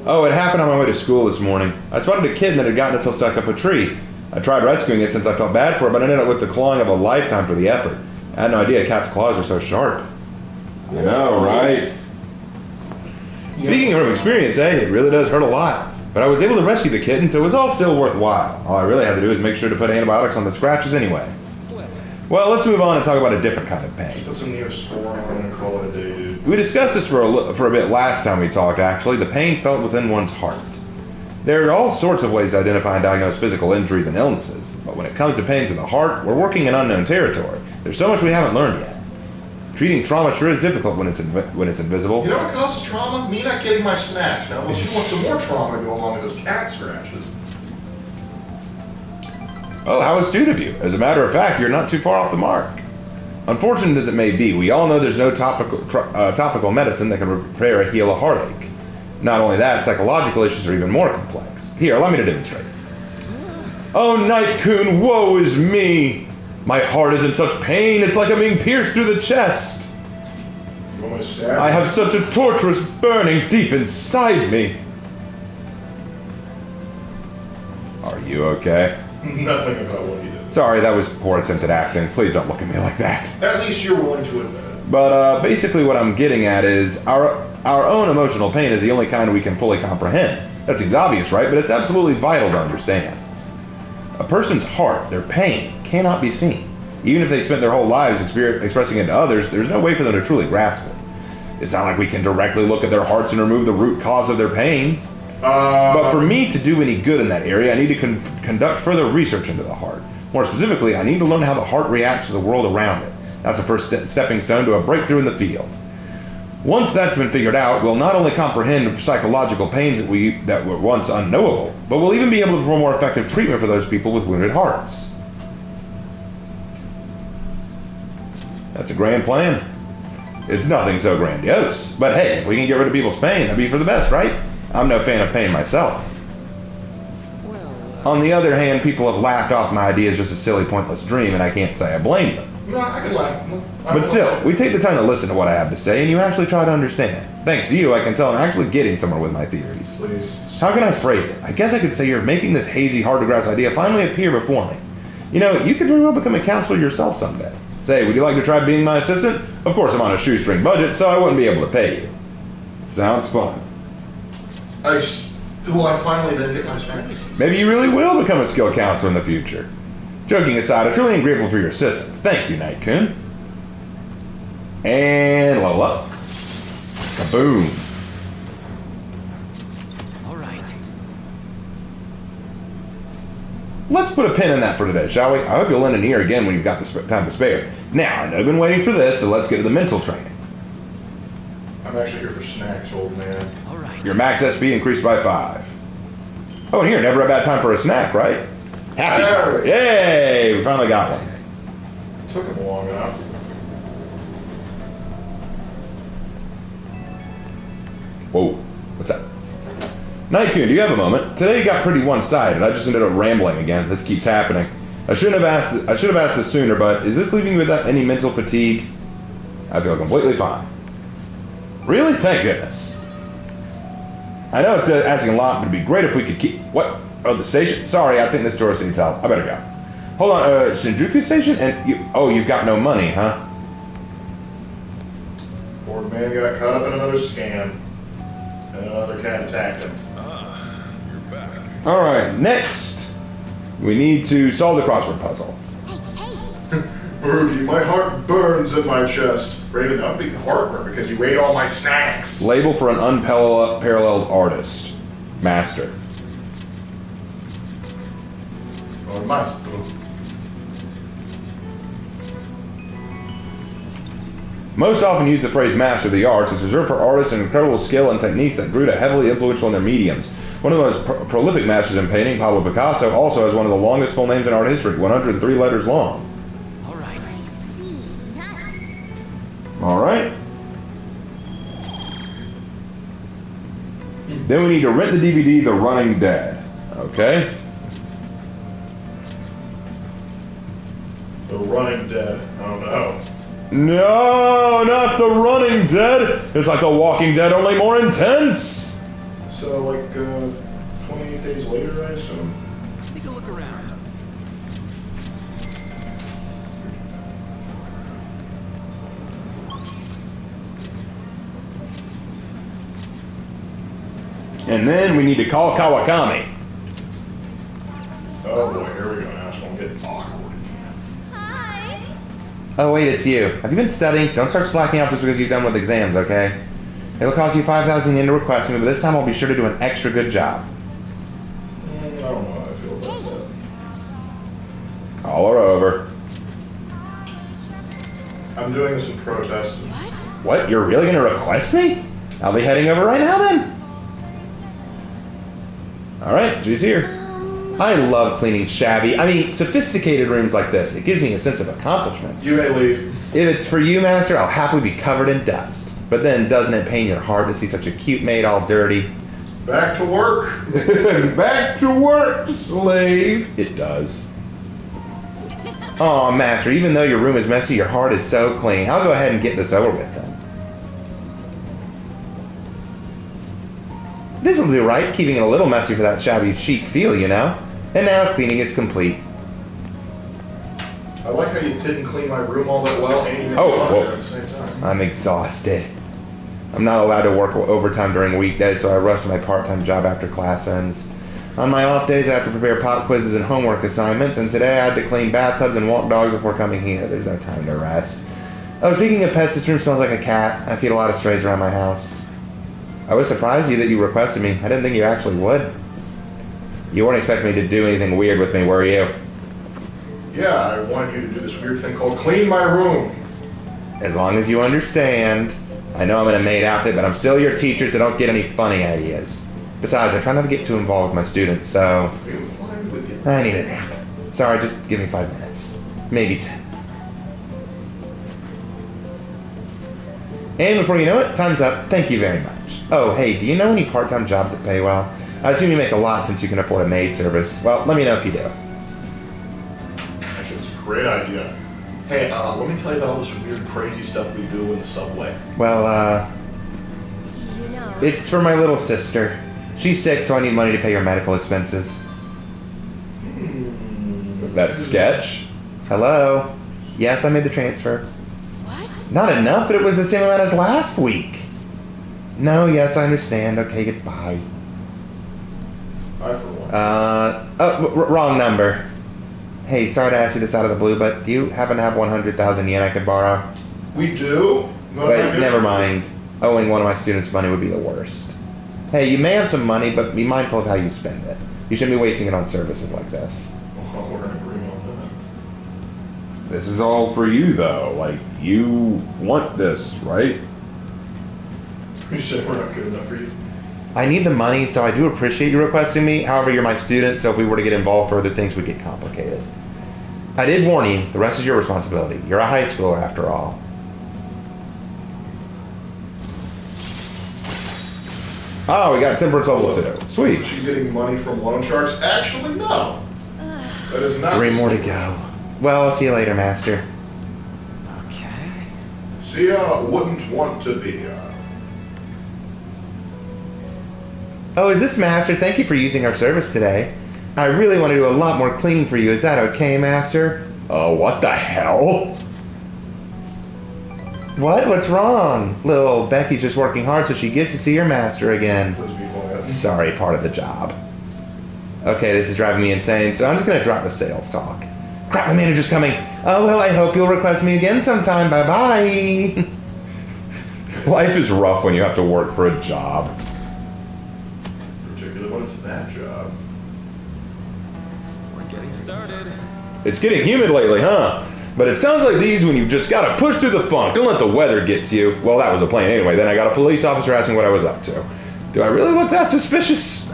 Oh, it happened on my way to school this morning. I spotted a kitten that had gotten itself stuck up a tree. I tried rescuing it since I felt bad for it, but I ended up with the clawing of a lifetime for the effort. I had no idea cat's claws are so sharp. I know, right? Speaking from experience, it really does hurt a lot. But I was able to rescue the kitten, so it was all still worthwhile. All I really had to do is make sure to put antibiotics on the scratches anyway. Well, let's move on and talk about a different kind of pain. Put some Neosporin on and call it a day, dude. We discussed this for a bit last time we talked, actually. The pain felt within one's heart. There are all sorts of ways to identify and diagnose physical injuries and illnesses, but when it comes to pains of the heart, we're working in unknown territory. There's so much we haven't learned yet. Treating trauma sure is difficult when it's invisible. You know what causes trauma? Me not getting my snacks. Now, unless you want some more trauma to go along with those cat scratches. Well, how astute of you. As a matter of fact, you're not too far off the mark. Unfortunate as it may be, we all know there's no topical medicine that can repair or heal a heartache. Not only that, psychological issues are even more complex. Here, allow me to demonstrate. Oh, Night-kun, woe is me! My heart is in such pain, it's like I'm being pierced through the chest. You want me to stab I have such a torturous burning deep inside me. Are you okay? Nothing about what he did. Sorry, that was poor attempt at acting. Please don't look at me like that. At least you're willing to admit it. But basically what I'm getting at is our own emotional pain is the only kind we can fully comprehend. That seems obvious, right? But it's absolutely vital to understand. A person's heart, their pain, cannot be seen. Even if they spent their whole lives expressing it to others, there's no way for them to truly grasp it. It's not like we can directly look at their hearts and remove the root cause of their pain. But for me to do any good in that area, I need to conduct further research into the heart. More specifically, I need to learn how the heart reacts to the world around it. That's the first stepping stone to a breakthrough in the field. Once that's been figured out, we'll not only comprehend psychological pains that were once unknowable, but we'll even be able to perform more effective treatment for those people with wounded hearts. That's a grand plan. It's nothing so grandiose. But hey, if we can get rid of people's pain, that'd be for the best, right? I'm no fan of pain myself. On the other hand, people have laughed off my idea as just a silly, pointless dream, and I can't say I blame them. No, I can laugh. But still, we take the time to listen to what I have to say, and you actually try to understand. Thanks to you, I can tell I'm actually getting somewhere with my theories. Please. How can I phrase it? I guess I could say you're making this hazy, hard-to-grasp idea finally appear before me. You know, you could very well become a counselor yourself someday. Say, would you like to try being my assistant? Of course, I'm on a shoestring budget, so I wouldn't be able to pay you. Sounds fun. Will I finally then get my snacks? Maybe you really will become a skill counselor in the future. Joking aside, I truly am grateful for your assistance. Thank you, Night-kun. And level up. Kaboom. All right. Let's put a pin in that for today, shall we? I hope you'll lend an ear again when you've got the time to spare. Now, I know I've been waiting for this, so let's get to the mental training. I'm actually here for snacks, old man. All right. Your max SP increased by 5. Oh, and here, never a bad time for a snack, right? Happy. There we go. Yay! We finally got one. Took him long enough. Whoa. What's that? Night-kun, do you have a moment? Today got pretty one-sided. I just ended up rambling again. This keeps happening. I should have asked this sooner, but is this leaving you without any mental fatigue? I feel completely fine. Really? Thank goodness. I know it's asking a lot, but it'd be great if we could keep... What? Oh, the station? Sorry, I think this tourist needs help. I better go. Hold on, Shinjuku Station? And you... Oh, you've got no money, huh? Poor man got caught up in another scam. And another cat attacked him. You're back. Alright, next. We need to solve the crossword puzzle. Rudy, my heart burns in my chest. Raven, that would be heartburn because you ate all my snacks. Label for an unparalleled artist. Master. Or maestro. Most often use the phrase master of the arts. It's reserved for artists and incredible skill and techniques that grew to heavily influential in their mediums. One of the most prolific masters in painting, Pablo Picasso, also has one of the longest full names in art history, 103 letters long. All right. I see. Nice. Alright. Then we need to rent the DVD, The Running Dead. Okay? The Running Dead. Oh no. No, not The Running Dead! It's like The Walking Dead, only more intense! So, like, 28 days later, I assume? Take a look around. And then we need to call Kawakami. Oh boy, here we go now. It's gonna get awkward. Hi. Oh wait, it's you. Have you been studying? Don't start slacking off just because you're done with exams, okay? It'll cost you 5,000 yen to request me, but this time I'll be sure to do an extra good job. I don't know how I feel about that. Call her over. I'm doing this in protest. What? You're really gonna request me? I'll be heading over right now then. Alright, she's here. I love cleaning sophisticated rooms like this. It gives me a sense of accomplishment. You may leave. If it's for you, Master, I'll happily be covered in dust. But then, doesn't it pain your heart to see such a cute maid all dirty? Back to work. Back to work, slave. It does. Aw, Master, even though your room is messy, your heart is so clean. I'll go ahead and get this over with then. This'll do right, keeping it a little messy for that shabby chic feel, you know? And now cleaning is complete. I like how you didn't clean my room all that well and you made Oh, fun of whoa. it at the same time. I'm exhausted. I'm not allowed to work overtime during weekdays, so I rush to my part-time job after class ends. On my off days, I have to prepare pop quizzes and homework assignments, and today I had to clean bathtubs and walk dogs before coming here. There's no time to rest. Oh, speaking of pets, this room smells like a cat. I feed a lot of strays around my house. I was surprised that you requested me. I didn't think you actually would. You weren't expecting me to do anything weird with me, were you? Yeah, I wanted you to do this weird thing called clean my room. As long as you understand. I know I'm in a maid outfit, but I'm still your teacher, so don't get any funny ideas. Besides, I try not to get too involved with my students, so... I need a nap. Sorry, just give me 5 minutes. Maybe 10. And before you know it, time's up. Thank you very much. Oh, hey, do you know any part-time jobs that pay well? I assume you make a lot since you can afford a maid service. Well, let me know if you do. Actually, it's a great idea. Hey, let me tell you about all this weird, crazy stuff we do in the subway. Well, You know, it's for my little sister. She's sick, so I need money to pay her medical expenses. That sketch? Hello? Yes, I made the transfer. what? Not enough, but it was the same amount as last week. No, yes, I understand. Okay, goodbye. I, for one. Wrong number. Hey, sorry to ask you this out of the blue, but do you happen to have 100,000 yen I could borrow? We do? Wait, never mind. Owing one of my students money would be the worst. Hey, you may have some money, but be mindful of how you spend it. You shouldn't be wasting it on services like this. Oh, we're in agreement on that. This is all for you, though. Like, you want this, right? You said we're not good enough for you. I need the money, so I do appreciate you requesting me. However, you're my student, so if we were to get involved further, things would get complicated. I did warn you. The rest is your responsibility. You're a high schooler, after all. Oh, we got temperance level 2. Sweet. She's getting money from loan sharks? Actually, no. That is not. 3 more to go. Well, I'll see you later, Master. Okay. See, wouldn't want to be, Oh, is this Master? Thank you for using our service today. I really want to do a lot more cleaning for you. Is that okay, Master? Oh, what the hell? What? What's wrong? Little Becky's just working hard so she gets to see her Master again. those people, yes. Sorry, part of the job. Okay, this is driving me insane, so I'm just gonna drop the sales talk. Crap, my manager's coming. Oh, well, I hope you'll request me again sometime. Bye-bye. Life is rough when you have to work for a job. Particularly when it's that job. We're getting started. It's getting humid lately, huh? But it sounds like these when you've just got to push through the funk. Don't let the weather get to you. Well, that was the plan anyway. Then I got a police officer asking what I was up to. Do I really look that suspicious?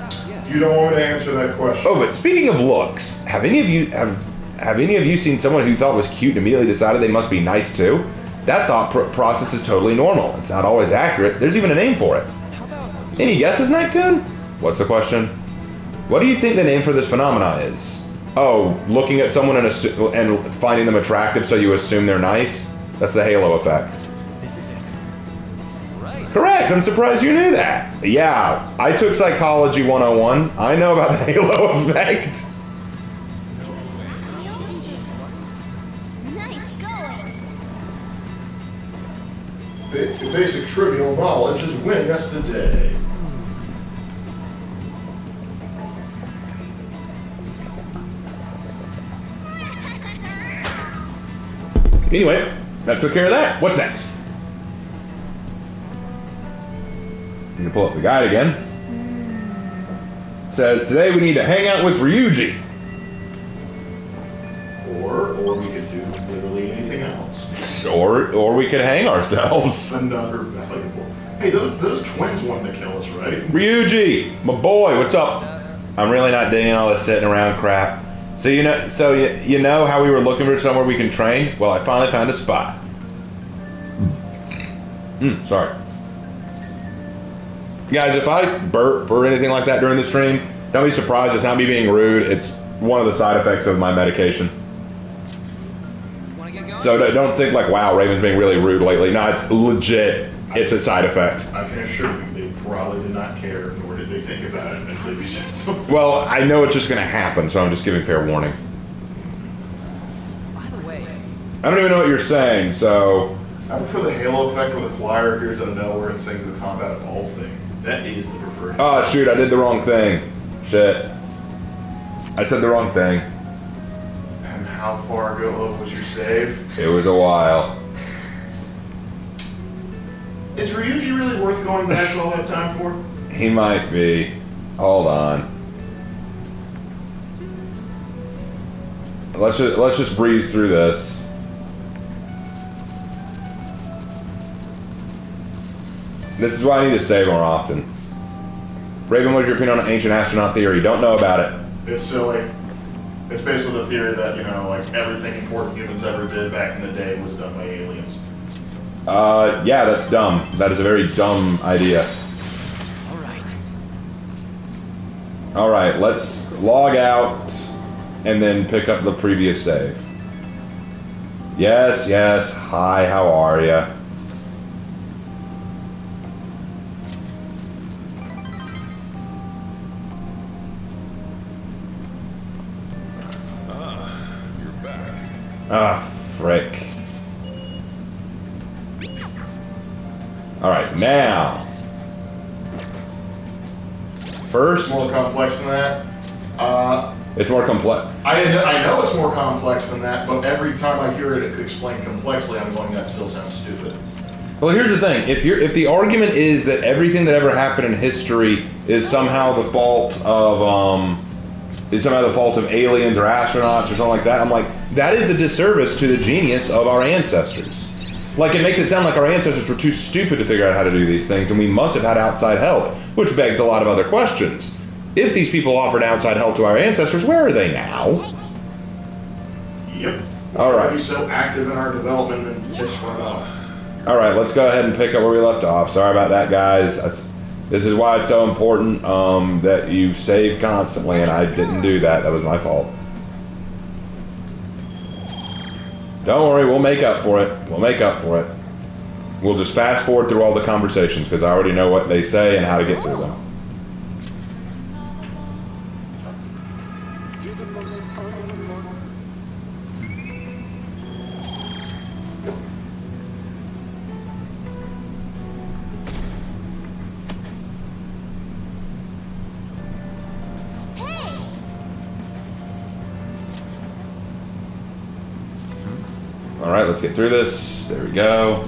You don't want me to answer that question. Oh, but speaking of looks, have any of you seen someone who thought was cute and immediately decided they must be nice too? That thought process is totally normal. It's not always accurate. There's even a name for it. How about Any guesses, Nightcoon? What's the question? What do you think the name for this phenomena is? Oh, looking at someone and finding them attractive so you assume they're nice? That's the halo effect. this is it? Right. Correct, I'm surprised you knew that. Yeah, I took Psychology 101. I know about the halo effect. Nice going. Basic trivial knowledge is winning us the day. Anyway, that took care of that. What's next? I'm gonna pull up the guide again. It says today we need to hang out with Ryuji. Or we could do literally anything else. Or we could hang ourselves. Another valuable. Hey, those twins wanted to kill us, right? Ryuji, my boy, what's up? I'm really not digging all this sitting around crap. So you know how we were looking for somewhere we can train? Well, I finally found a spot. Sorry. Guys, if I burp or anything like that during the stream, don't be surprised. It's not me being rude. It's one of the side effects of my medication. Want to get going? So don't think like, wow, Raven's being really rude lately. No, it's legit. It's a side effect. I can assure you, they probably did not care, nor did they think about it until you said something. Well, I know it's just going to happen, so I'm just giving fair warning. By the way, I don't even know what you're saying, so I prefer the halo effect where the choir appears out of nowhere and sings the combat evolve thing. That is the preferred. Oh shoot, I did the wrong thing. Shit. I said the wrong thing. And how far ago was your save? It was a while. Is Ryuji really worth going back all that time for? He might be. Hold on. Let's just breeze through this. This is why I need to save more often. Raven, what's your opinion on ancient astronaut theory? Don't know about it. It's silly. It's basically the theory that, you know, like everything important humans ever did back in the day was done by aliens. Yeah, that's dumb. That is a very dumb idea. All right. Alright, let's log out and then pick up the previous save. Yes, yes. Hi, how are ya? You're back. Ah, frick. Alright, now. First, More complex than that. it's more complex. I know it's more complex than that, but every time I hear it explained complexly, I'm going, that still sounds stupid. Well, here's the thing. If the argument is that everything that ever happened in history is somehow the fault of aliens or astronauts or something like that, I'm like, that is a disservice to the genius of our ancestors. Like, it makes it sound like our ancestors were too stupid to figure out how to do these things, and we must have had outside help, which begs a lot of other questions. If these people offered outside help to our ancestors, where are they now? Yep. All right. We're so active in our development and just run off. All right, let's go ahead and pick up where we left off. Sorry about that, guys. This is why it's so important that you save constantly, and I didn't do that. That was my fault. Don't worry, we'll make up for it. We'll make up for it. We'll just fast forward through all the conversations, because I already know what they say and how to get through them. You're the most important. Alright, let's get through this. There we go.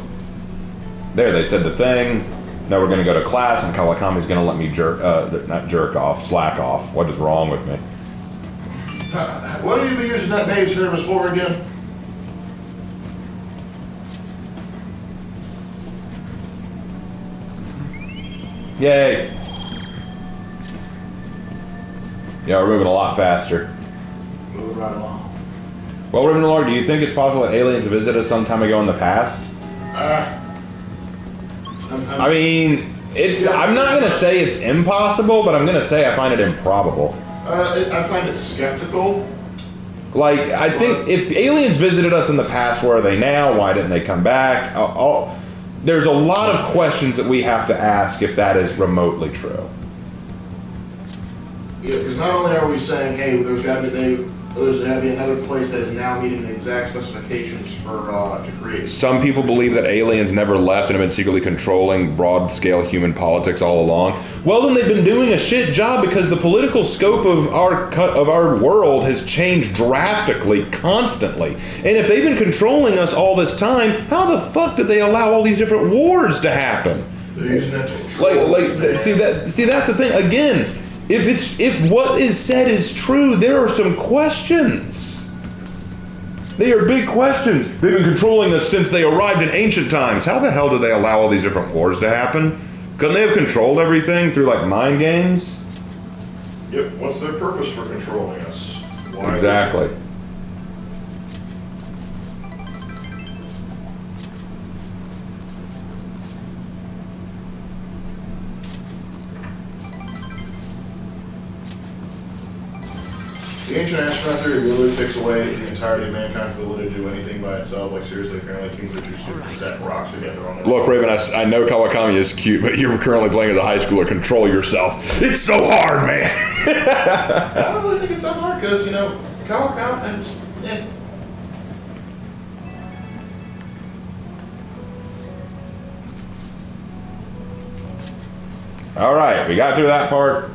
There, they said the thing. Now we're going to go to class, and Kawakami's going to let me slack off. What is wrong with me? What have you been using that maid service for again? Yay! Yeah, we're moving a lot faster. Moving right along. Well, Ravenlord, do you think it's possible that aliens visited us some time ago in the past? I mean, I'm not going to say it's impossible, but I'm going to say I find it improbable. I find it skeptical. Like, I think if aliens visited us in the past, where are they now? Why didn't they come back? There's a lot of questions that we have to ask if that is remotely true. Yeah, because not only are we saying, hey, there's got to be another place that is now meeting the exact specifications for to create. Some people believe that aliens never left and have been secretly controlling broad-scale human politics all along. Well, then they've been doing a shit job, because the political scope of our world has changed drastically, constantly. And if they've been controlling us all this time, how the fuck did they allow all these different wars to happen? They're using that to control us, man. See, that's the thing. Again, if what is said is true, there are some questions. They are big questions. They've been controlling us since they arrived in ancient times. How the hell did they allow all these different wars to happen? Couldn't they have controlled everything through, like, mind games? Yep. What's their purpose for controlling us? Why? Exactly. The ancient astronaut theory really takes away the entirety of mankind's ability to do anything by itself. Like, seriously, apparently humans are too stupid to stack rocks together on their Look, Raven, I know Kawakami is cute, but you're currently playing as a high schooler. Control yourself. It's so hard, man. I don't really think it's that hard, because, you know, Kawakami, Alright, we got through that part.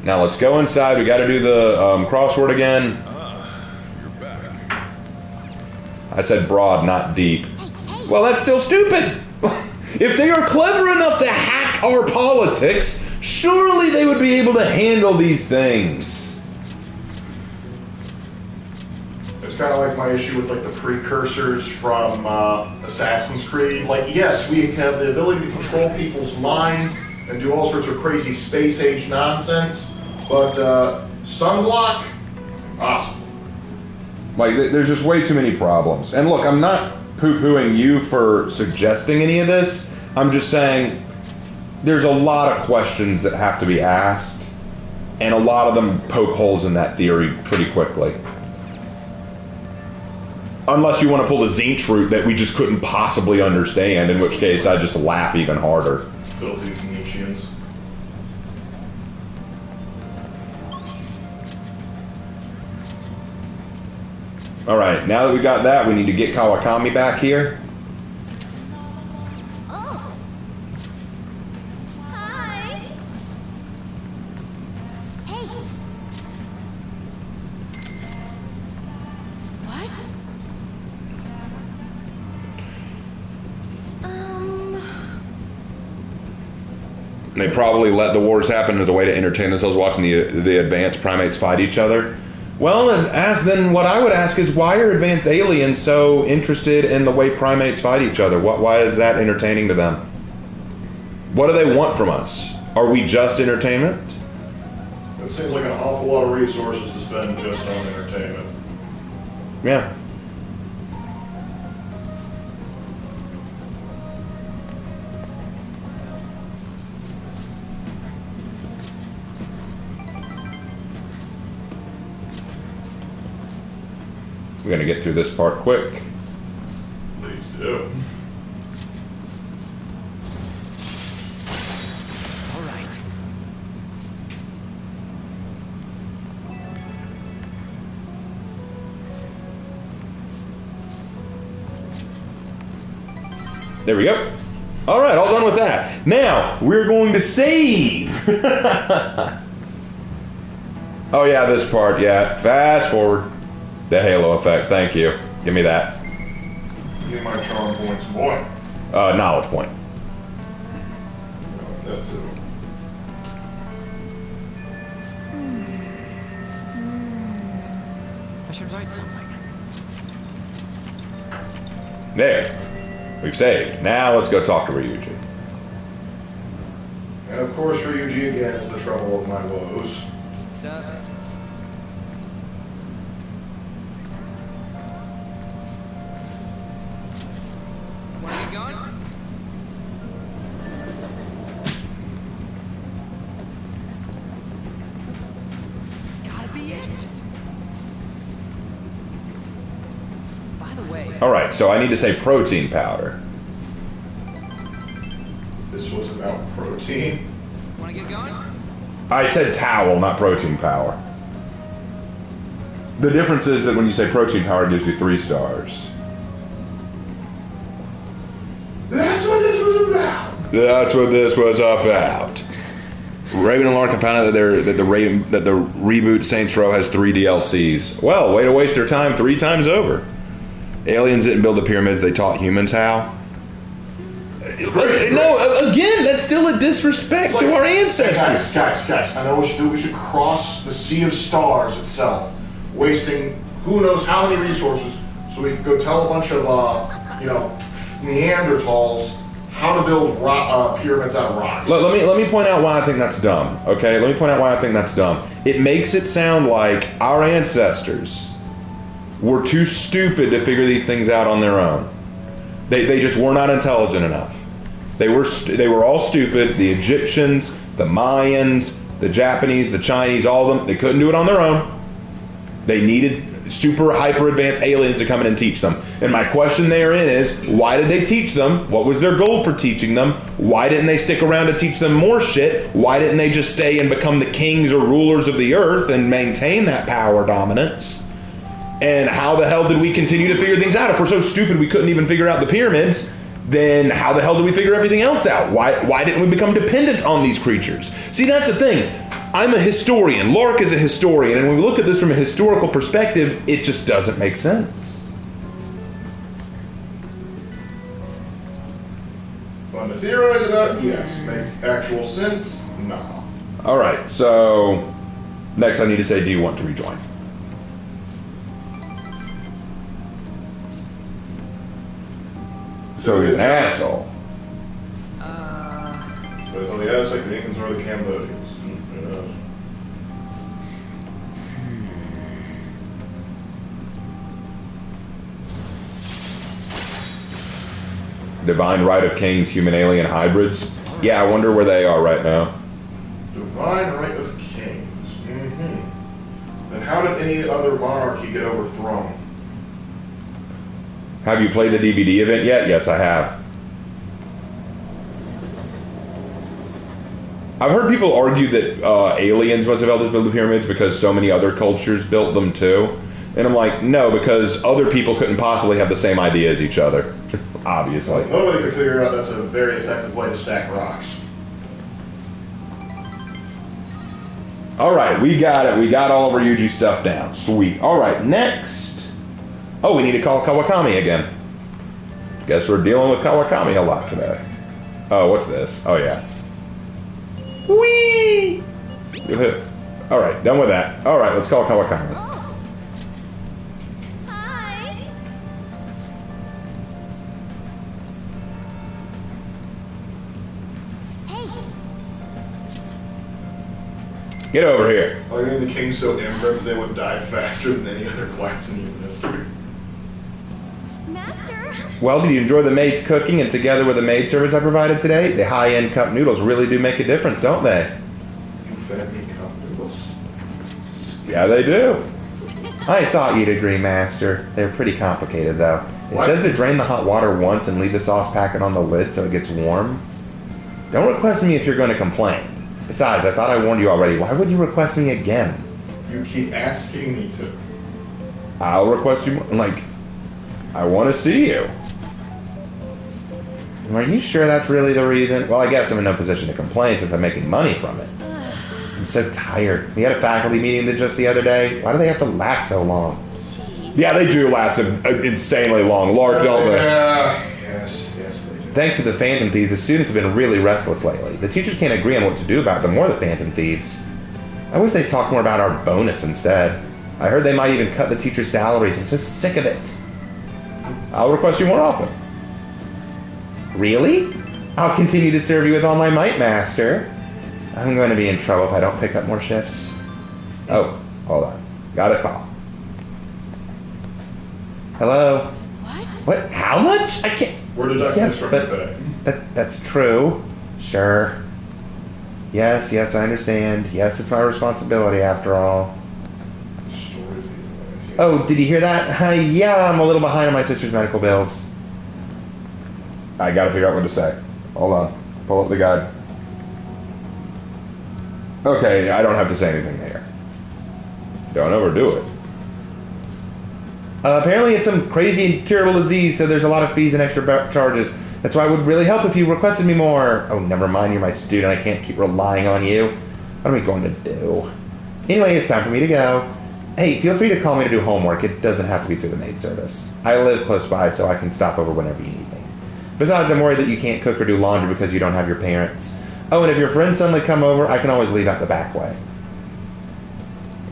Now let's go inside. We got to do the crossword again. You're back. I said broad, not deep. Well, that's still stupid. If they are clever enough to hack our politics, surely they would be able to handle these things. It's kind of like my issue with like the precursors from Assassin's Creed. Like, yes, we have the ability to control people's minds and do all sorts of crazy space age nonsense, but sunblock, impossible. Like, there's just way too many problems. And look, I'm not poo-pooing you for suggesting any of this. I'm just saying there's a lot of questions that have to be asked, and a lot of them poke holes in that theory pretty quickly. Unless you want to pull the Zinch route that we just couldn't possibly understand, in which case I just laugh even harder. Filthy Nietzscheans. Alright, now that we got that, we need to get Kawakami back here. Oh. Hi. Hey. What? They probably let the wars happen as a way to entertain themselves watching the advanced primates fight each other. Well, then what I would ask is, why are advanced aliens so interested in the way primates fight each other? Why is that entertaining to them? What do they want from us? Are we just entertainment? That seems like an awful lot of resources to spend just on entertainment. Yeah. We're gonna get through this part quick. Please do. All right. There we go. All right, all done with that. Now, we're going to save. Oh yeah, this part, yeah. Fast forward. The halo effect, thank you. Give me that. Give me my charm points, boy. Knowledge point. That too. I should write something. There. We've saved. Now let's go talk to Ryuji. And of course, Ryuji again is the trouble of my woes. So, wanna get going? This has gotta be it. By the way, Alright, so I need to say protein powder. This was about protein. wanna get going? I said towel, not protein power. The difference is that when you say protein power, it gives you 3 stars. That's what this was about. That's what this was about. Raven and Lark have found out that the reboot Saints Row has 3 DLCs. Well, way to waste their time 3 times over. Aliens didn't build the pyramids; they taught humans how. No, again, that's still a disrespect to our ancestors. Guys, I know what we should do. We should cross the Sea of Stars itself, wasting who knows how many resources, so we can go tell a bunch of, Neanderthals how to build pyramids out of rocks. Let me point out why I think that's dumb. Okay, let me point out why I think that's dumb. It makes it sound like our ancestors were too stupid to figure these things out on their own. They just were not intelligent enough. They were all stupid. The Egyptians, the Mayans, the Japanese, the Chinese, all of them, they couldn't do it on their own. They needed super hyper advanced aliens to come in and teach them. And my question therein is, why did they teach them? What was their goal for teaching them? Why didn't they stick around to teach them more shit? Why didn't they just stay and become the kings or rulers of the earth and maintain that power dominance? And how the hell did we continue to figure things out? If we're so stupid we couldn't even figure out the pyramids, then how the hell do we figure everything else out? Why didn't we become dependent on these creatures? See, that's the thing. I'm a historian. Lark is a historian. And when we look at this from a historical perspective, it just doesn't make sense. Fun to theorize about? Yes. Make actual sense? Nah. All right, so next I need to say, do you want to rejoin? So he's an asshole. But it's on the other side, the Incans or the Cambodians. Who knows? Divine Right of Kings, human alien hybrids. Yeah, I wonder where they are right now. Divine Right of Kings. Mm-hmm. Then how did any other monarchy get overthrown? Have you played the DVD event yet? Yes, I have. I've heard people argue that aliens must have helped us build the pyramids because so many other cultures built them too. And I'm like, no, because other people couldn't possibly have the same idea as each other. Obviously. Nobody could figure out that's a very effective way to stack rocks. All right, we got it. We got all of our Yuji stuff down. Sweet. All right, next. Oh, we need to call Kawakami again. Guess we're dealing with Kawakami a lot today. Oh, what's this? Oh, yeah. Whee! All right, done with that. All right, let's call Kawakami. Oh. Hi. Hey. Get over here. Oh, you mean the king's so inbred that they would die faster than any other class in human history? Master. Well, did you enjoy the maid's cooking and together with the maid service I provided today? The high-end cup noodles really do make a difference, don't they? You fed me cup noodles? Yeah, they do. I thought you'd agree, Master. They're pretty complicated, though. It What? says to drain the hot water once and leave the sauce packet on the lid so it gets warm. Don't request me if you're going to complain. Besides, I thought I warned you already. Why would you request me again? You keep asking me to. I'll request you more. Like, I want to see you. Are you sure that's really the reason? Well, I guess I'm in no position to complain since I'm making money from it. I'm so tired. We had a faculty meeting just the other day. Why do they have to last so long? Jeez. Yeah, they do last insanely long. Lark, don't they? Yes, they do. Thanks to the Phantom Thieves, the students have been really restless lately. The teachers can't agree on what to do about them or the Phantom Thieves. I wish they'd talk more about our bonus instead. I heard they might even cut the teachers' salaries. I'm so sick of it. I'll request you more often. Really? I'll continue to serve you with all my might, Master. I'm going to be in trouble if I don't pick up more shifts. Oh, hold on. Got a call. Hello? What? How much? I can't... We're deducting Yes, this from but- your pay. That's true. Sure. Yes, I understand. Yes, it's my responsibility after all. Story of the Oh, did you hear that? Yeah, I'm a little behind on my sister's medical bills. I gotta figure out what to say. Hold on. Pull up the guide. Okay, I don't have to say anything here. Don't overdo it. Apparently it's some crazy incurable disease, so there's a lot of fees and extra charges. That's why it would really help if you requested me more. Oh, never mind, you're my student. I can't keep relying on you. What am I going to do? Anyway, it's time for me to go. Hey, feel free to call me to do homework. It doesn't have to be through the maid service. I live close by, so I can stop over whenever you need me. Besides, I'm worried that you can't cook or do laundry because you don't have your parents. Oh, and if your friends suddenly come over, I can always leave out the back way.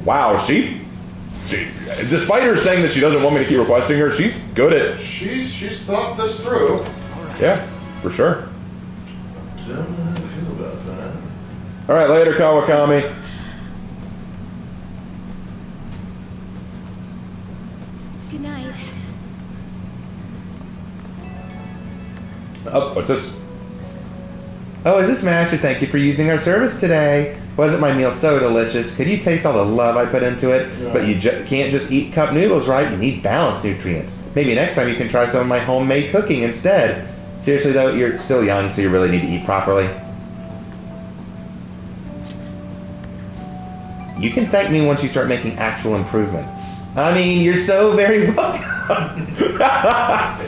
Wow, she despite her saying that she doesn't want me to keep requesting her, she's good at... She's thought this through. Yeah, for sure. Don't know how I feel about that. All right, later, Kawakami. Good night. Oh, what's this? Oh, is this Master? Thank you for using our service today. Wasn't my meal so delicious? Could you taste all the love I put into it? Yeah. But you can't just eat cup noodles, right? You need balanced nutrients. Maybe next time you can try some of my homemade cooking instead. Seriously though, you're still young, so you really need to eat properly. You can thank me once you start making actual improvements. I mean, you're so very welcome.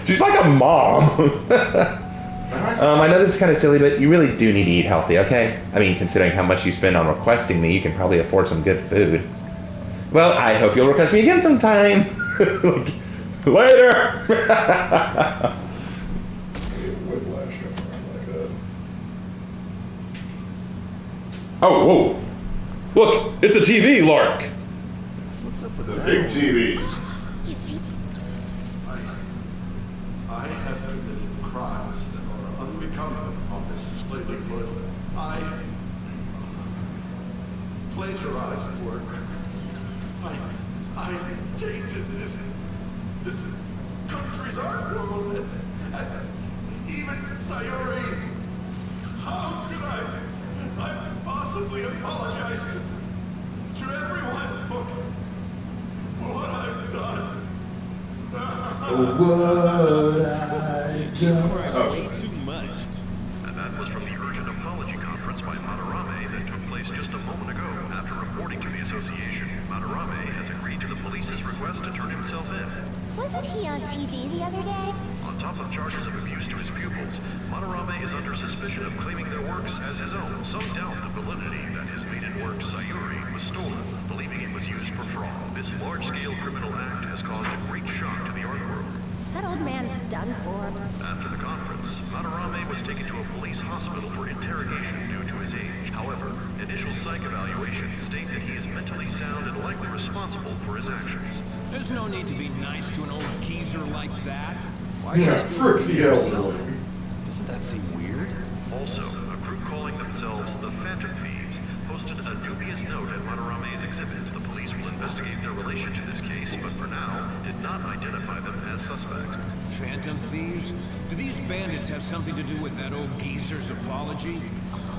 She's like a mom. I know this is kind of silly, but you really do need to eat healthy, okay? I mean, considering how much you spend on requesting me, you can probably afford some good food. Well, I hope you'll request me again sometime. Later! Whiplash jumping around like that. Oh, whoa. Look, it's a TV, Lark. What's up with The that? big TV. Is he? I have committed crimes that are unbecoming on this lately put. I plagiarized work. I tainted this country's art world and even Sayuri. How could I possibly apologize to everyone for what I've done? What I done. Way too much. And that was from the urgent apology conference by Madarame that took place just a moment ago. After reporting to the association, Madarame has agreed to the police's request to turn himself in. Wasn't he on TV the other day? On top of charges of abuse to his pupils, Madarame is under suspicion of claiming their works as his own. Some doubt the validity that his maiden work, Sayuri, was stolen, believing it was used for fraud. This large-scale criminal act has caused a great shock to the art world. That old man's done for. After the conference, Madarame was taken to a police hospital for interrogation due to his age. However, initial psych evaluations state that he is mentally sound and likely responsible for his actions. There's no need to be nice to an old geezer like that. Why Yeah, does he frick the repeat himself? elderly. Doesn't that seem weird? Also, a group calling themselves the Phantom Thieves posted a dubious note at Madarame's exhibit. The police will investigate their relation to this case, but for now, did not identify them as suspects. Phantom thieves? Do these bandits have something to do with that old geezer's apology?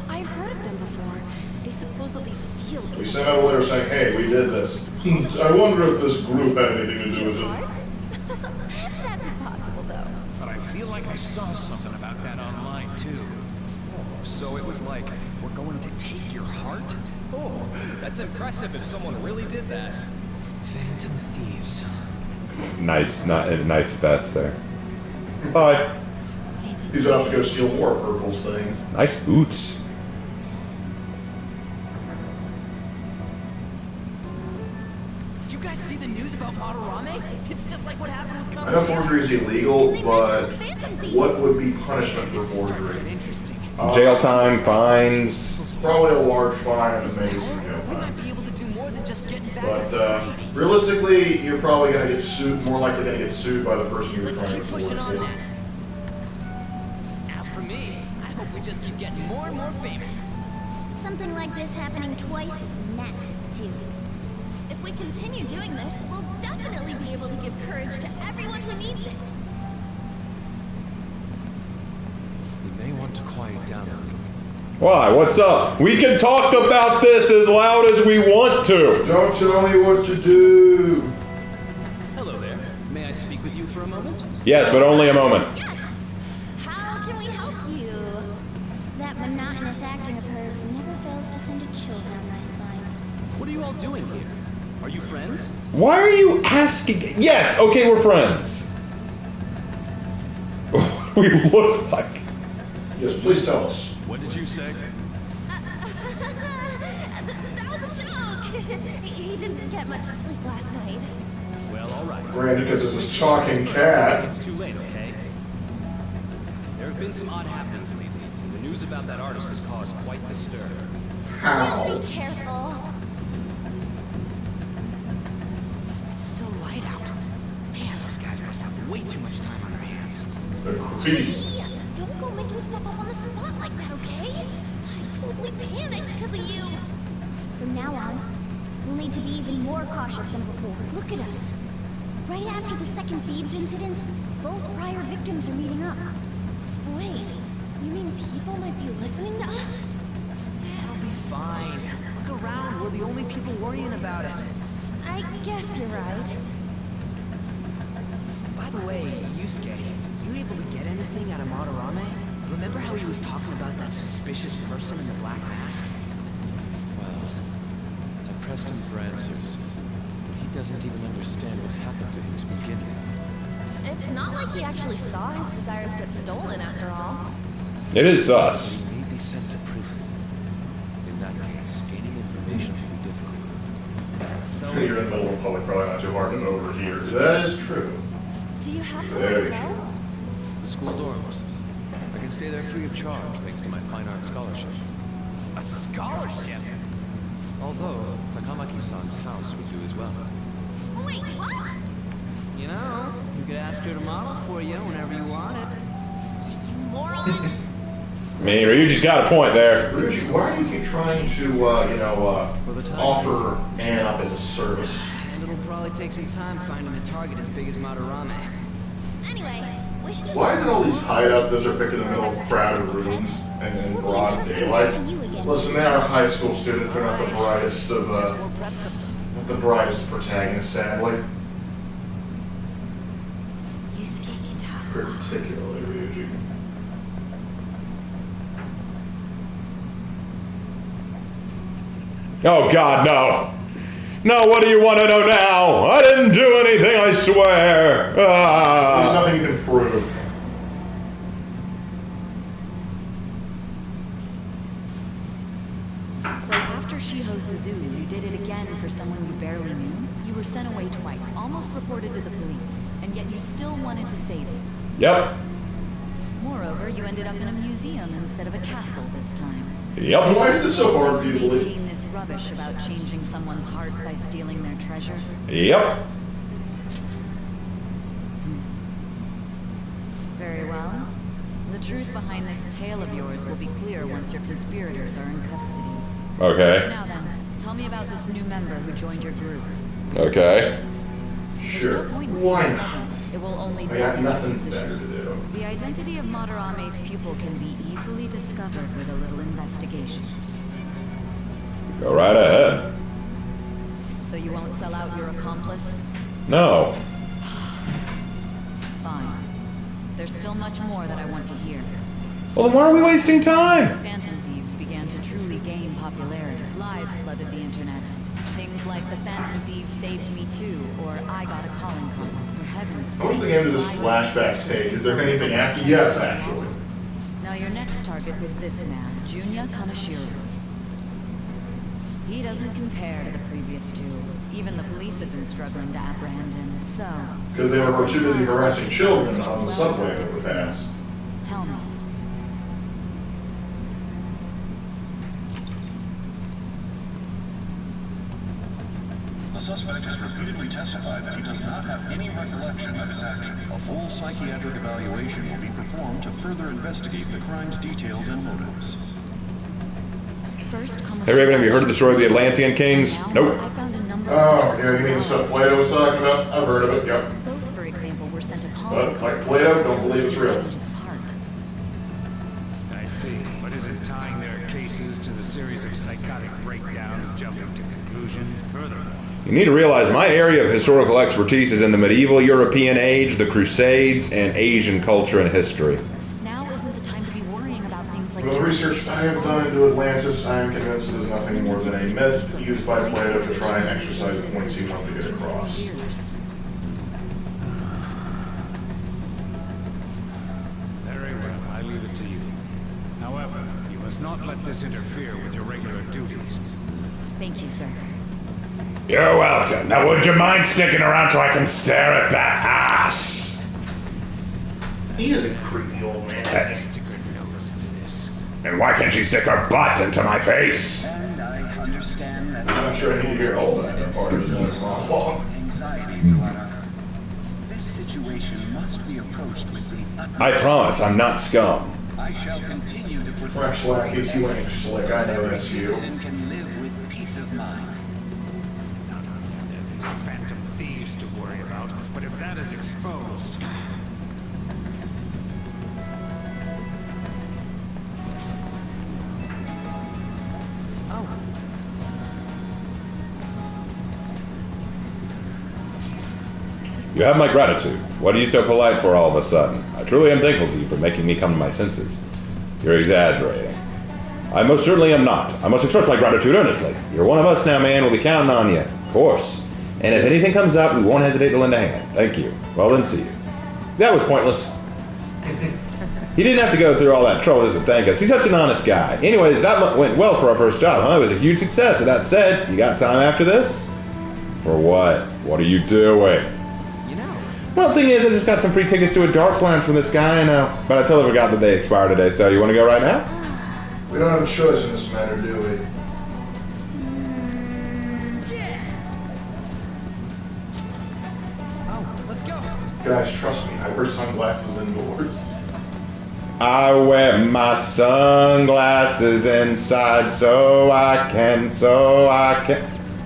I've heard of them before. They supposedly steal. We sent out a letter saying, hey, we did this. I wonder if this group had anything to do with it. Hearts? That's impossible, though. But I feel like I saw something about that online, too. Oh, so it was like, we're going to take your heart? Oh, that's impressive if someone really did that. Phantom thieves. Nice, not a nice vest there. Bye. He's off to go steal more of Urkel's things. Nice boots. You guys see the news about Madarame? It's just like what happened with I know forgery is illegal, but what would be punishment for forgery? Interesting. Jail time, fines. Probably a large fine and maybe some jail We time. might be able to do more than just getting back in But society. realistically, you're probably going to get sued, more likely going to get sued by the person you were Let's trying to keep forge pushing on for. that. As for me, I hope we just keep getting more and more famous. Something like this happening twice is massive, too. If we continue doing this, we'll definitely be able to give courage to everyone who needs it. We may want to quiet down a little. Why? What's up? We can talk about this as loud as we want to. Don't tell me what to do. Hello there. May I speak with you for a moment? Yes, but only a moment. Yes! How can we help you? That monotonous acting of hers never fails to send a chill down my spine. What are you all doing here? Are you friends? Why are you asking? Yes, okay, we're friends. What do we look like? Yes, please tell us. What did you say? That was a joke! He didn't get much sleep last night. Well, all right. Granted, because it's this talking cat. It's too late, okay? There have been some odd happenings lately, and the news about that artist has caused quite the stir. How? Be careful. It's still light out. Man, those guys must have way too much time on their hands. The graffiti. Hey, don't go making stuff up on the spot like that, okay? I totally panicked because of you. From now on, we'll need to be even more cautious than before. Look at us. Right after the second Thieves incident, both prior victims are meeting up. Wait, you mean people might be listening to us? It'll be fine. Look around. We're the only people worrying about it. I guess you're right. By the way, Yusuke, you able to get anything out of Madarame? Remember how he was talking about that suspicious person in the black mask? Well, I pressed him for answers, but he doesn't even understand what happened to him to begin with. It's not like he actually saw his desires get stolen after all. It is sus. He may be sent to prison. In that case, gaining information will be difficult. So You're in the middle of public, probably not too hard to overhear. That is true. do you have somewhere to go? the school dorms. I can stay there free of charge thanks to my fine arts scholarship. A scholarship? Although, Takamaki-san's house would do as well. Wait, what? You know, you could ask her to model for you whenever you wanted. You moron. I mean, Ryuji's got a point there. Ryuji, why do you keep trying to, offer Anne up as a service? And it'll probably take some time finding a target as big as Madarame. Anyway, we should just... Why is it all these hideouts that are picked in the middle of crowded rooms and in broad daylight? Listen, they are high school students. They're not the brightest of, not the brightest protagonists, sadly. Particularly Ryuji. Oh God, no. No, what do you want to know now? I didn't do anything, I swear. There's Ah. nothing you can prove. So after Shiho Suzuki, you did it again for someone you barely knew? You were sent away twice, almost reported to the police, and yet you still wanted to save him. Yep. Moreover, you ended up in a museum instead of a castle this time. Yep. Why is this so hard for you to believe? Maintain this rubbish about changing someone's heart by stealing their treasure. Yep. Very well. The truth behind this tale of yours will be clear once your conspirators are in custody. Okay. Now then, tell me about this new member who joined your group. Okay. Sure. No point in Why being not? stubborn. It will only I got damage your nothing position. better to do. The identity of Madarame's pupil can be easily discovered with a little investigation. Go right ahead. So you won't sell out your accomplice? No. Fine. There's still much more that I want to hear. Well, then why are we wasting time? Phantom Thieves began to truly gain popularity. Lies flooded the internet. Things like the Phantom Thieves saved me too, or I got a calling card. For heaven's sake. How much the end of this flashback take? Is there anything after? Yes, actually. Now your next target was this man, Junya Kaneshiro. He doesn't compare to the previous two. Even the police have been struggling to apprehend him. So... Because they were too busy harassing children on the subway that would pass. Tell me. The suspect has repeatedly testified that he does not have any recollection of his action. A full psychiatric evaluation will be performed to further investigate the crime's details and motives. First, Hey Raven, have you heard of the story of the Atlantean Kings? Nope. I found a number Oh, yeah, you mean the stuff Plato was talking about? I've heard of it, yep. Both, for example, were sent to But, calling like Plato, don't believe it's real. I see. But isn't tying their cases to the series of psychotic breakdowns jumping to conclusions? Furthermore, You need to realize my area of historical expertise is in the medieval European age, the Crusades, and Asian culture and history. Now isn't the time to be worrying about things like... From the research I have done into Atlantis, I am convinced it is nothing more than a myth used by Plato to try and exercise the points he wants to get across. very well. I leave it to you. However, you must not let this interfere with your regular duties. Thank you, sir. You're welcome. Now would you mind sticking around so I can stare at that ass? He is a creepy old man. Stick her nose into this. And why can't she stick her butt into my face? And I understand that I'm not sure I need to hear all that part of his monologue. anxiety, Luana. This situation must be approached with the utmost... I promise I'm not scum. I shall continue to put... Fresh Slack is you ain't slick, I know that's you. Citizen can live with peace of mind. Not only are there these phantom thieves to worry about, but if that is exposed... Oh, You have my gratitude. What are you so polite for all of a sudden? I truly am thankful to you for making me come to my senses. You're exaggerating. I most certainly am not. I must express my gratitude earnestly. You're one of us now, man. We'll be counting on you. Of course. And if anything comes up, we won't hesitate to lend a hand. Thank you. Well, then, see you. That was pointless. He didn't have to go through all that trouble just to thank us. He's such an honest guy. Anyways, that went well for our first job, huh? It was a huge success. And that said, you got time after this? For what? What are you doing? Well, the thing is, I just got some free tickets to a darts lounge from this guy, but I totally forgot that they expire today, so you want to go right now? We don't have a choice in this matter, do we? Oh, let's go. Guys, trust me, I wear sunglasses indoors. I wear my sunglasses inside so I can.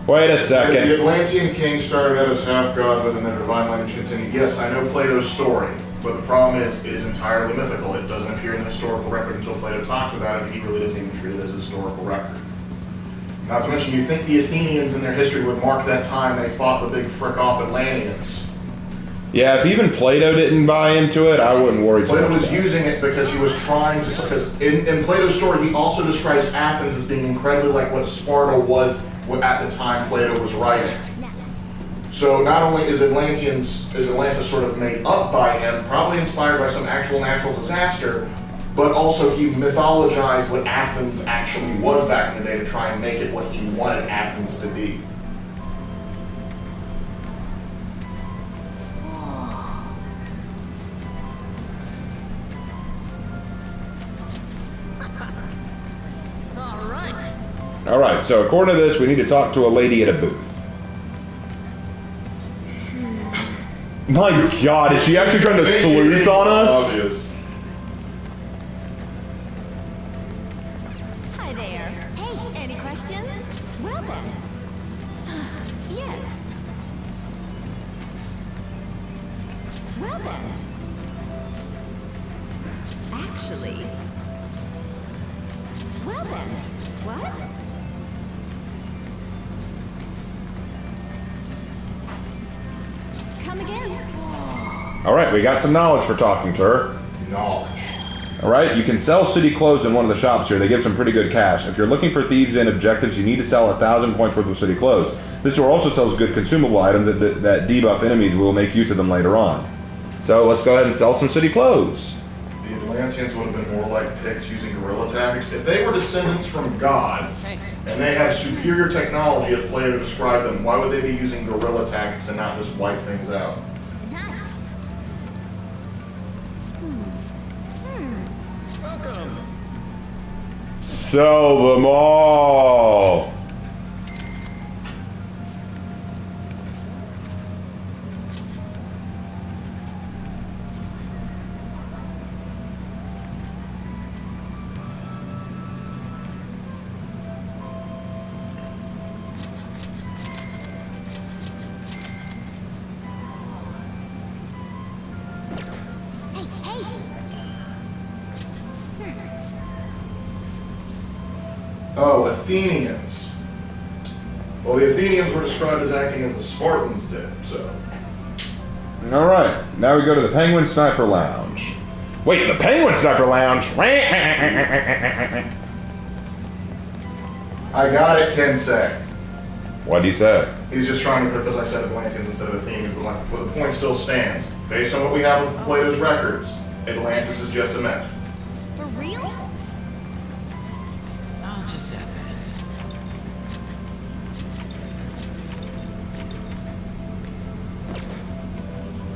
Wait a second. The Atlantean king started out as half-god, but then the divine language continued. Yes, I know Plato's story, but the problem is it is entirely mythical. It doesn't appear in the historical record until Plato talks about it, and he really doesn't even treat it as a historical record. Not to mention, you think the Athenians in their history would mark that time they fought the big frick-off Atlanteans. Yeah, if even Plato didn't buy into it, I wouldn't worry too much. Plato was using it because he was trying to, because in Plato's story, he also describes Athens as being incredibly like what Sparta was at the time Plato was writing. So not only is Atlantis sort of made up by him, probably inspired by some actual natural disaster, but also he mythologized what Athens actually was back in the day to try and make it what he wanted Athens to be. All right, so according to this, we need to talk to a lady at a booth. My God, is she actually trying to sleuth on us? Obvious. Hi there. Hey, any questions? Well then. Yes. Well then. Actually. Well then. What? Come again. All right, we got some knowledge for talking to her. Knowledge. All right, you can sell city clothes in one of the shops here. They give some pretty good cash. If you're looking for thieves and objectives, you need to sell 1,000 points worth of city clothes. This store also sells good consumable items that debuff enemies. We'll make use of them later on. So let's go ahead and sell some city clothes. The Atlanteans would have been more like Picts using guerrilla tactics. If they were descendants from gods, and they had superior technology as Plato described them, why would they be using guerrilla tactics and not just wipe things out? Welcome. Sell them all. Oh, Athenians. Well, the Athenians were described as acting as the Spartans did, so. All right, now we go to the Penguin Sniper Lounge. Wait, the Penguin Sniper Lounge? I got it, Kensei. What'd he say? He's just trying to, because I said Atlanteans instead of Athenians, but the point still stands. Based on what we have with Plato's records, Atlantis is just a myth. For real? I'll just add this.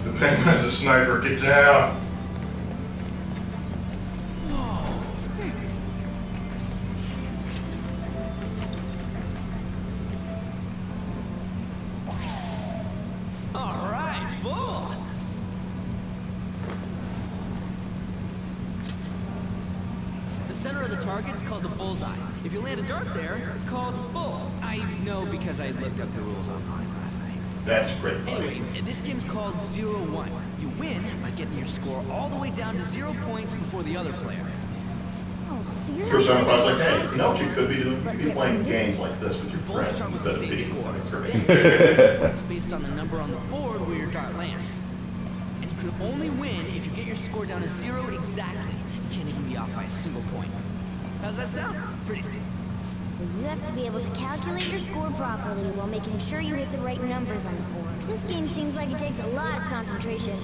The Penguin is a sniper, get down! Alright, bull! The center of the target's called the bullseye. If you land a dart there, it's called bull. I know because I looked up the rules online last night. That's great, buddy. Anyway, this game's called 0-1. You win by getting your score all the way down to 0 points before the other player. Oh, seriously? Persona 5's like, hey, you know what you could be doing? You could be playing games like this with your friends instead of being It's based on the number on the board where your dart lands. And you could only win if you get your score down to 0 exactly. You can't even be off by a single point. How's that sound? Pretty. So you have to be able to calculate your score properly while making sure you hit the right numbers on the board. This game seems like it takes a lot of concentration.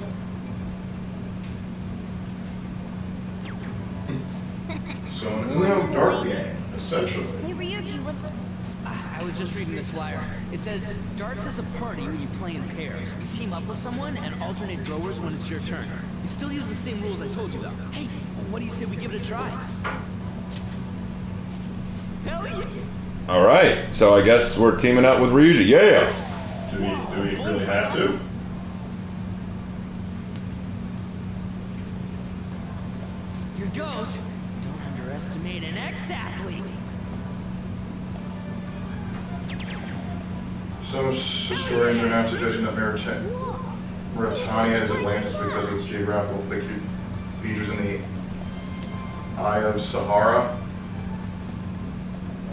So an Uno dart game, essentially. Hey Ryuji, what's... I was just reading this flyer. It says, darts is a party where you play in pairs. You team up with someone and alternate throwers when it's your turn. You still use the same rules I told you though. Hey, what do you say we give it a try? Hell yeah! Alright, so I guess we're teaming up with Ryuji. Yeah! Do we really have to? Here goes. Don't underestimate an ex-athlete. Some historians are now suggesting that Mauritania is Atlantis because of its geographical features in the Eye of Sahara.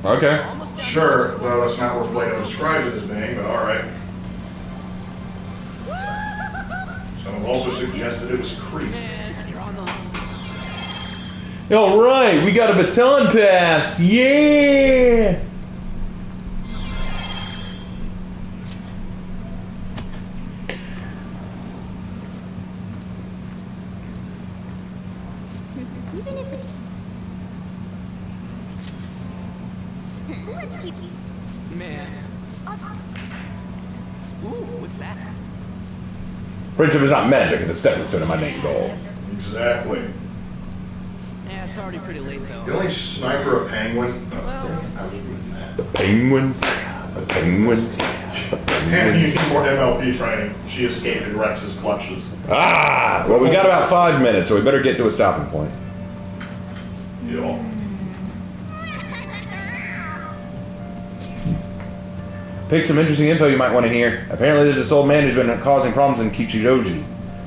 Okay. Sure, though that's not what Plato describes it as being, but alright. Some have also suggested it was Crete. Alright, we got a baton pass! Yeah! Even if it's... Let's keep... Man. Ooh, what's that? Friendship is not magic, it's a stepping stone to my main goal. Exactly. Yeah, it's already pretty late though. The only sniper a penguin. Oh, I was reading that. The penguins. The penguins. And using more MLP training, she escaped in Rex's clutches. Ah! Well, we got about 5 minutes, so we better get to a stopping point. Yeah. Pick some interesting info you might want to hear. Apparently there's this old man who's been causing problems in Kichijoji.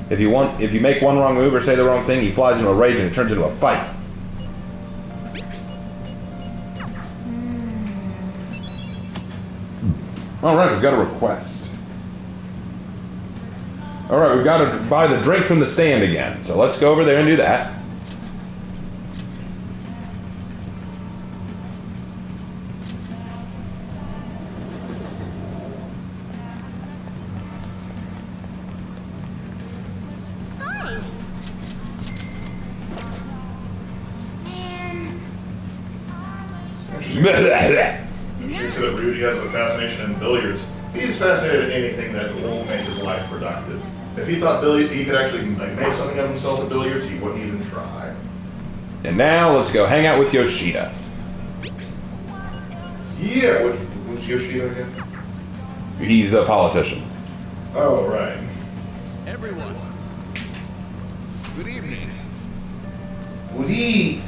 If you make one wrong move or say the wrong thing, he flies into a rage and it turns into a fight. Alright, we've got a request. Alright, we've got to buy the drink from the stand again. So let's go over there and do that. She said that Ryuji has a fascination in billiards. He's fascinated in anything that will make his life productive. If he thought he could actually make something of himself at billiards, he wouldn't even try. And now let's go hang out with Yoshida. Yeah, who's Yoshida again? He's the politician. Oh, right. Everyone. Good evening. Good evening.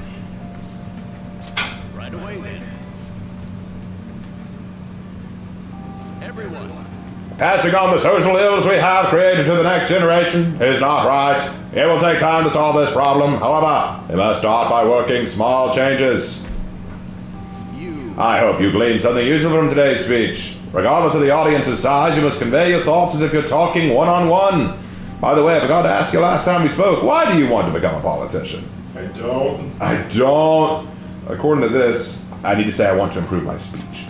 Right away then. Everyone. Passing on the social ills we have created to the next generation is not right. It will take time to solve this problem. However, we must start by working small changes. I hope you gleaned something useful from today's speech. Regardless of the audience's size, you must convey your thoughts as if you're talking one-on-one. By the way, I forgot to ask you last time we spoke, why do you want to become a politician? I don't. I don't. According to this, I need to say I want to improve my speech.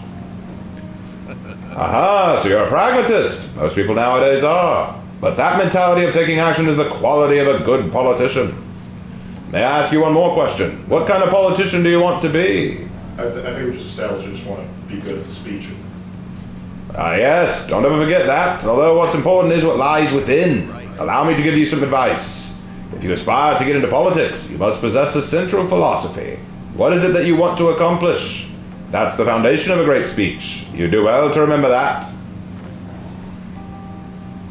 Aha, so you're a pragmatist. Most people nowadays are. But that mentality of taking action is the quality of a good politician. May I ask you one more question? What kind of politician do you want to be? I think we just established we just want to be good at speech. Ah, yes, don't ever forget that. Although what's important is what lies within. Allow me to give you some advice. If you aspire to get into politics, you must possess a central philosophy. What is it that you want to accomplish? That's the foundation of a great speech. You do well to remember that.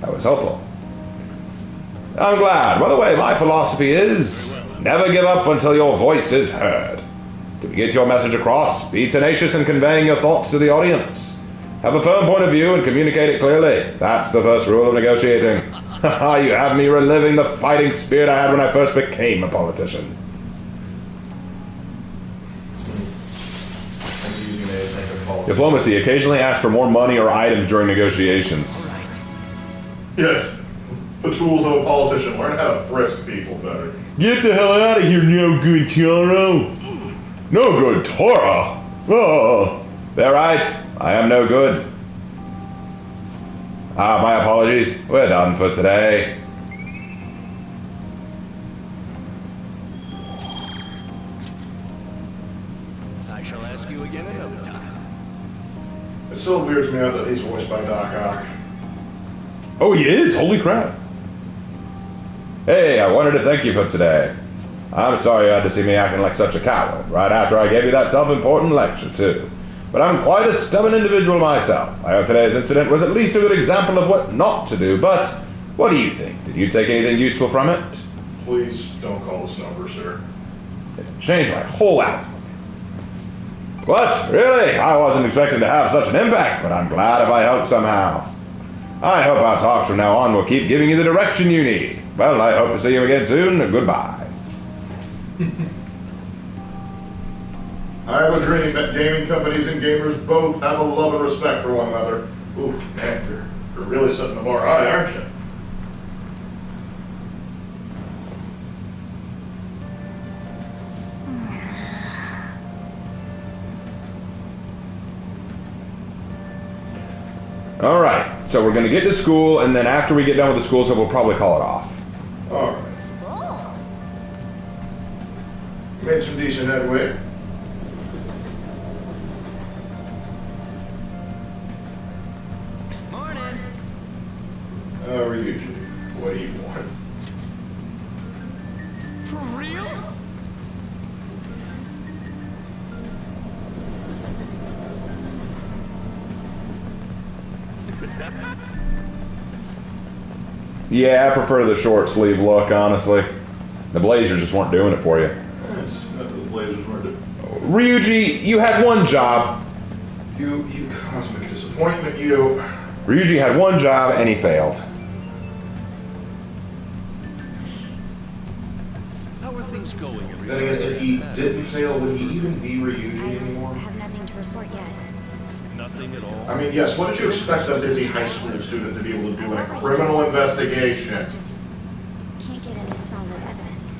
That was helpful. I'm glad. By the way, my philosophy is never give up until your voice is heard. To get your message across, be tenacious in conveying your thoughts to the audience. Have a firm point of view and communicate it clearly. That's the first rule of negotiating. You have me reliving the fighting spirit I had when I first became a politician. Diplomacy. Occasionally ask for more money or items during negotiations. Yes. The tools of a politician. Learn how to frisk people better. Get the hell out of here, no good Taro. No good Tora. Oh. They're right. I am no good. My apologies. We're done for today. I shall ask you again another time. It still weirds me out that he's voiced by Doc Ock. Oh, he is? Holy crap. Hey, I wanted to thank you for today. I'm sorry you had to see me acting like such a coward right after I gave you that self-important lecture, too. But I'm quite a stubborn individual myself. I hope today's incident was at least a good example of what not to do, but what do you think? Did you take anything useful from it? Please don't call this number, sir. It changed my whole outlook. What? Really? I wasn't expecting to have such an impact, but I'm glad if I helped somehow. I hope our talks from now on will keep giving you the direction you need. Well, I hope to see you again soon. Goodbye. I have a dream that gaming companies and gamers both have a love and respect for one another. Ooh, man, you're really setting the bar high, aren't you? All right, so we're going to get to school, and then after we get done with the school stuff, we'll probably call it off. All right. Made some decent headway. Morning. Ryuji, what do you want? For real? Yeah, I prefer the short sleeve look, honestly. The blazers just weren't doing it for you. It's not that the Blazers weren't doing Ryuji, you had one job. You cosmic disappointment, you. Ryuji had one job and he failed. How are things going, everybody? Then again, if he didn't fail, would he even be Ryuji anymore? I have nothing to report yet. Nothing at all. I mean, yes, what did you expect a busy high school student to be able to do in a criminal investigation? Just can't get any solid evidence.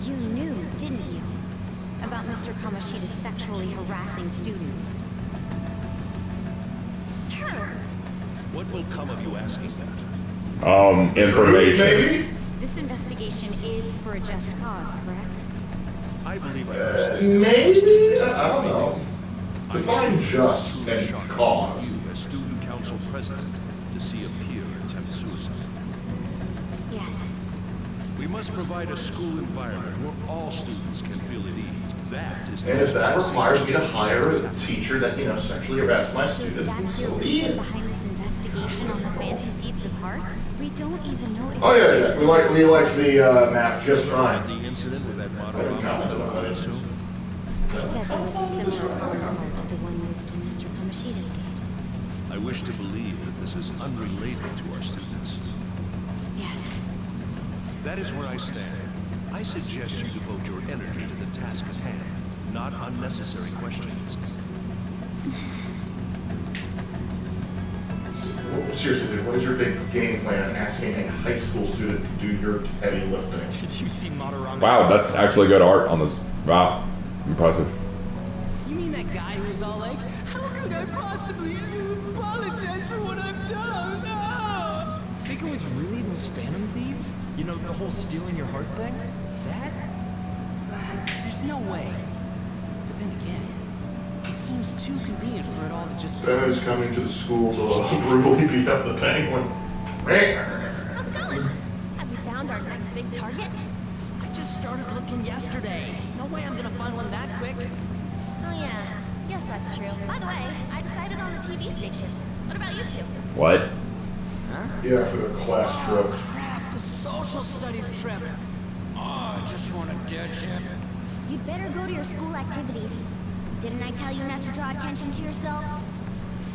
You knew, didn't you? About Mr. Kamoshida's sexually harassing students. Sir! What will come of you asking that? Information. Maybe? This investigation is for a just cause, correct? I believe Maybe? I don't know. Define just and cause. You, as student council president, to see a peer attempt suicide. Yes. We must provide a school environment where all students can feel at ease. That is And if that requires me to hire a teacher that, sexually harassed my students, then That's so the be reason it. behind this investigation on the Phantom Thieves of Hearts? We don't even know if Oh yeah. We like the map just fine. the incident with that I didn't comment on Madarama, I that. assume. they said there was a similar protocol to the one used in Mr. Kamoshida's case. I wish to believe that this is unrelated to our students. Yes. That is where I stand. I suggest you devote your energy to the task at hand, not unnecessary questions. Seriously, dude, what is your big game plan in asking a high school student to do your heavy lifting? Did you see Madarame? Wow, that's actually good art on this. Wow, impressive. You mean that guy who was all like, how could I possibly apologize for what I've done? Ah! Think it was really those Phantom Thieves? You know, the whole stealing your heart thing? That? There's no way. But then again, it seems too convenient for it all to just... Ben is coming to the school to brutally beat up the penguin. How's it going? Have we found our next big target? I just started looking yesterday. No way I'm gonna find one that quick. Oh yeah, yes that's true. By the way, I decided on the TV station. What about you two? What? Yeah, for the class trip. Crap, the social studies trip. Oh, I just want to ditch it. You'd better go to your school activities. Didn't I tell you not to draw attention to yourselves?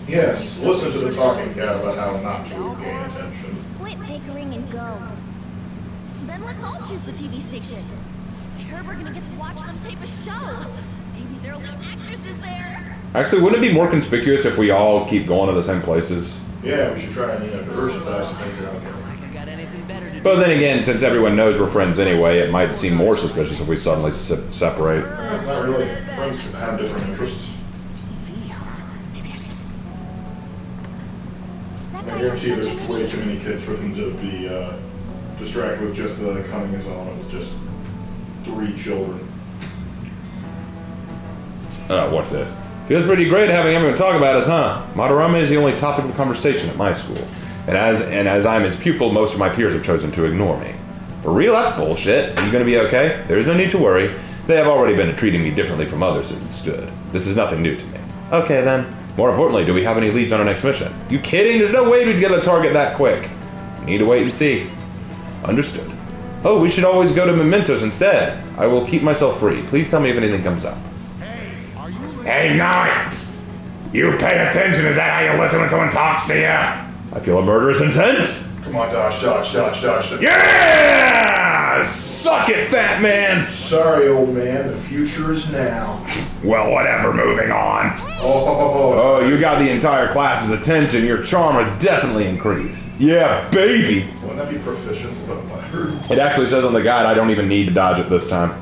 Yes, listen to the talking cat about how not to gain attention. Quit bickering and go. Then let's all choose the TV station. I heard we're gonna get to watch them tape a show. Maybe there'll be actresses there. Actually, wouldn't it be more conspicuous if we all keep going to the same places? Yeah, we should try and diversify some things around here. Like I got anything better to do. But then again, since everyone knows we're friends anyway, it might seem more suspicious if we suddenly separate. Not really. Friends have different interests. I guarantee you there's way too many kids for them to be distracted with just the coming as on with just 3 children. Oh, what's this? Feels pretty great having everyone talk about us, huh? Madarame is the only topic of conversation at my school. And as I'm its pupil, most of my peers have chosen to ignore me. For real, that's bullshit. Are you going to be okay? There is no need to worry. They have already been treating me differently from others that stood. This is nothing new to me. Okay, then. More importantly, do we have any leads on our next mission? You kidding? There's no way we'd get a target that quick. Need to wait and see. Understood. Oh, we should always go to Mementos instead. I will keep myself free. Please tell me if anything comes up. Hey, Knight! You pay attention, is that how you listen when someone talks to you? I feel a murderous intent. Come on, dodge. Yeah! Suck it, fat man! Sorry, old man. The future is now. Well, whatever, moving on. Oh, you got the entire class's attention. Your charm has definitely increased. Yeah, baby! Wouldn't that be proficiency? But whatever. It actually says on the guide I don't even need to dodge it this time.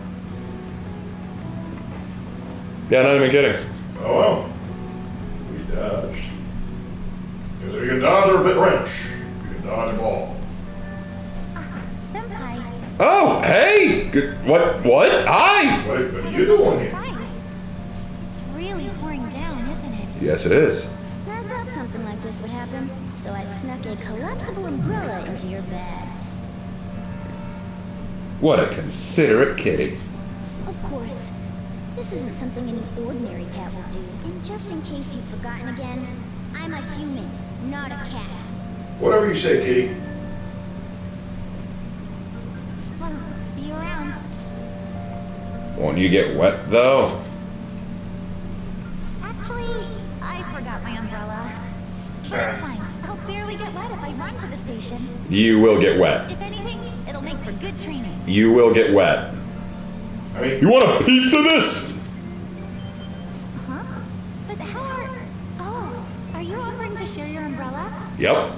Yeah, not even kidding. Oh well. We dodged. Because if you can dodge a bit wrench, you can dodge a ball. Senpai. Oh, hey! Good. What? Hi! What are you doing here? It's really pouring down, isn't it? Yes, it is. I thought something like this would happen, so I snuck a collapsible umbrella into your bag. What a considerate kitty. Of course. This isn't something any ordinary cat would do. And just in case you've forgotten again, I'm a human, not a cat. Whatever you say, kitty. Well, see you around. Won't you get wet, though? Actually, I forgot my umbrella. But it's fine. I'll barely get wet if I run to the station. You will get wet. If anything, it'll make for good training. You will get wet. You want a piece of this? Huh? But how are... Oh, are you offering to share your umbrella? Yep.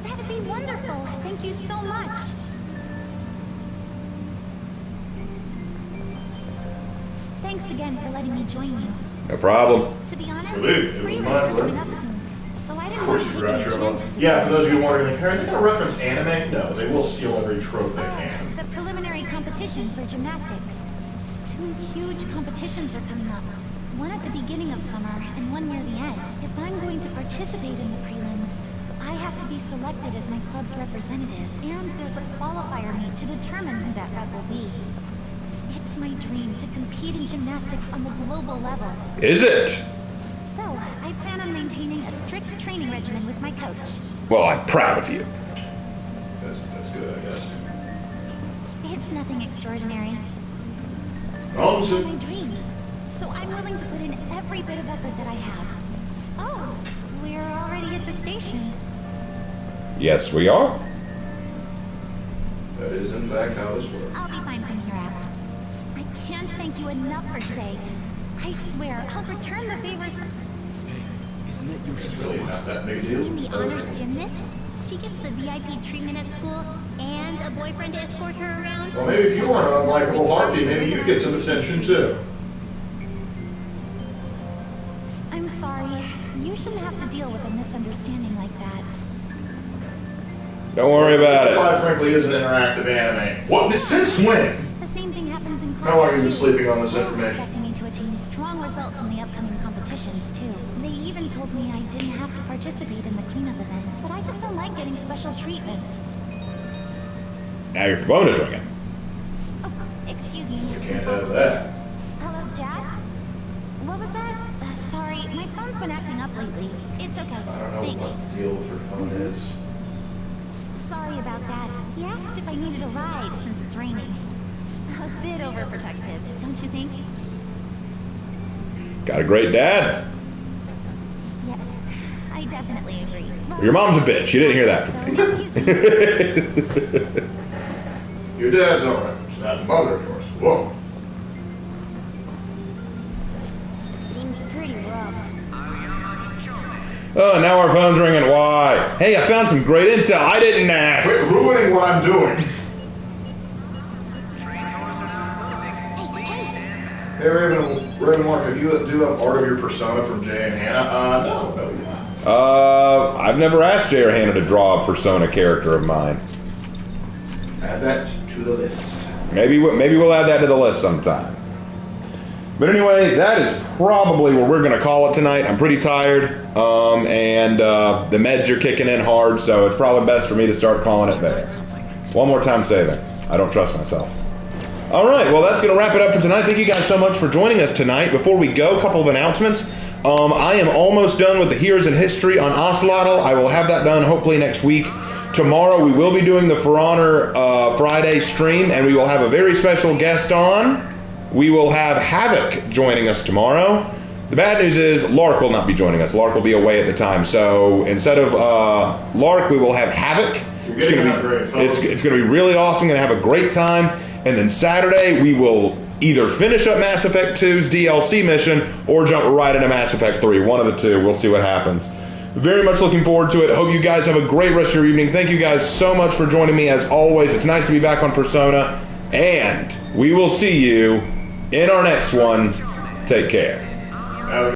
That'd be wonderful. Thank you so much. Thanks again for letting me join you. No problem. To be honest, It was mine, are coming up soon, so I didn't Of course you forgot your umbrella. Yeah, for those of you wondering, are they going to reference anime? No, they will steal every trope they can. The preliminary competition for gymnastics. 2 huge competitions are coming up. One at the beginning of summer and one near the end. If I'm going to participate in the prelims, I have to be selected as my club's representative. And there's a qualifier meet to determine who that rep will be. It's my dream to compete in gymnastics on the global level. Is it? So, I plan on maintaining a strict training regimen with my coach. Well, I'm proud of you. That's good, I guess. It's nothing extraordinary. Oh, It's so my dream. So I'm willing to put in every bit of effort that I have. Oh, we're already at the station. Yes, we are. that is in fact how this works. I'll be fine from here out. I can't thank you enough for today. I swear, I'll return the favors. Isn't it It's really not that big a deal. You mean the honors gymnast? She gets the VIP treatment at school and a boyfriend to escort her around. Well, maybe if you weren't an unlikable Harvey, maybe you'd get some attention too. I'm sorry. You shouldn't have to deal with a misunderstanding like that. Don't worry about it. Quite frankly, is an interactive anime. What? Since when? The same thing happens in class. How long have you been too. sleeping on this Schools information? expecting me to attain strong results in the upcoming competitions too. They even told me I didn't have to participate in the cleanup event, but I just don't like getting special treatment. Now your phone is ringing. Oh, excuse me. You can't have that. Hello, Dad? What was that? Sorry, my phone's been acting up lately. It's okay. I don't know Thanks. what the deal with her phone is. Sorry about that. He asked if I needed a ride since it's raining. A bit overprotective, don't you think? Got a great dad. Yes, I definitely agree. Your mom's a bitch. You didn't hear that from me. Your dad's alright. It's that mother of yours. Whoa. Seems pretty rough. Oh, now our phone's ringing. Why? Hey, I found some great intel. I didn't ask. Quit ruining what I'm doing. Hey, Raven Mark, do you have Art of Your Persona from Jay and Hannah? No, you're not. I've never asked Jay or Hannah to draw a Persona character of mine. Add that to the list. Maybe we'll add that to the list sometime. But anyway, that is probably where we're going to call it tonight. I'm pretty tired, and the meds are kicking in hard, so it's probably best for me to start calling it there. One more time saving. I don't trust myself. All right, well, that's going to wrap it up for tonight. Thank you guys so much for joining us tonight. Before we go, a couple of announcements. I am almost done with the Heroes in History on Ocelotl. I will have that done hopefully next week. Tomorrow we will be doing the For Honor Friday stream, and we will have a very special guest on. We will have Havoc joining us tomorrow. The bad news is Lark will not be joining us. Lark will be away at the time. So instead of Lark, we will have Havoc. It's going to be really awesome. Going to have a great time. And then Saturday, we will either finish up Mass Effect 2's DLC mission or jump right into Mass Effect 3. One of the two. We'll see what happens. Very much looking forward to it. Hope you guys have a great rest of your evening. Thank you guys so much for joining me as always. It's nice to be back on Persona. And we will see you in our next one. Take care.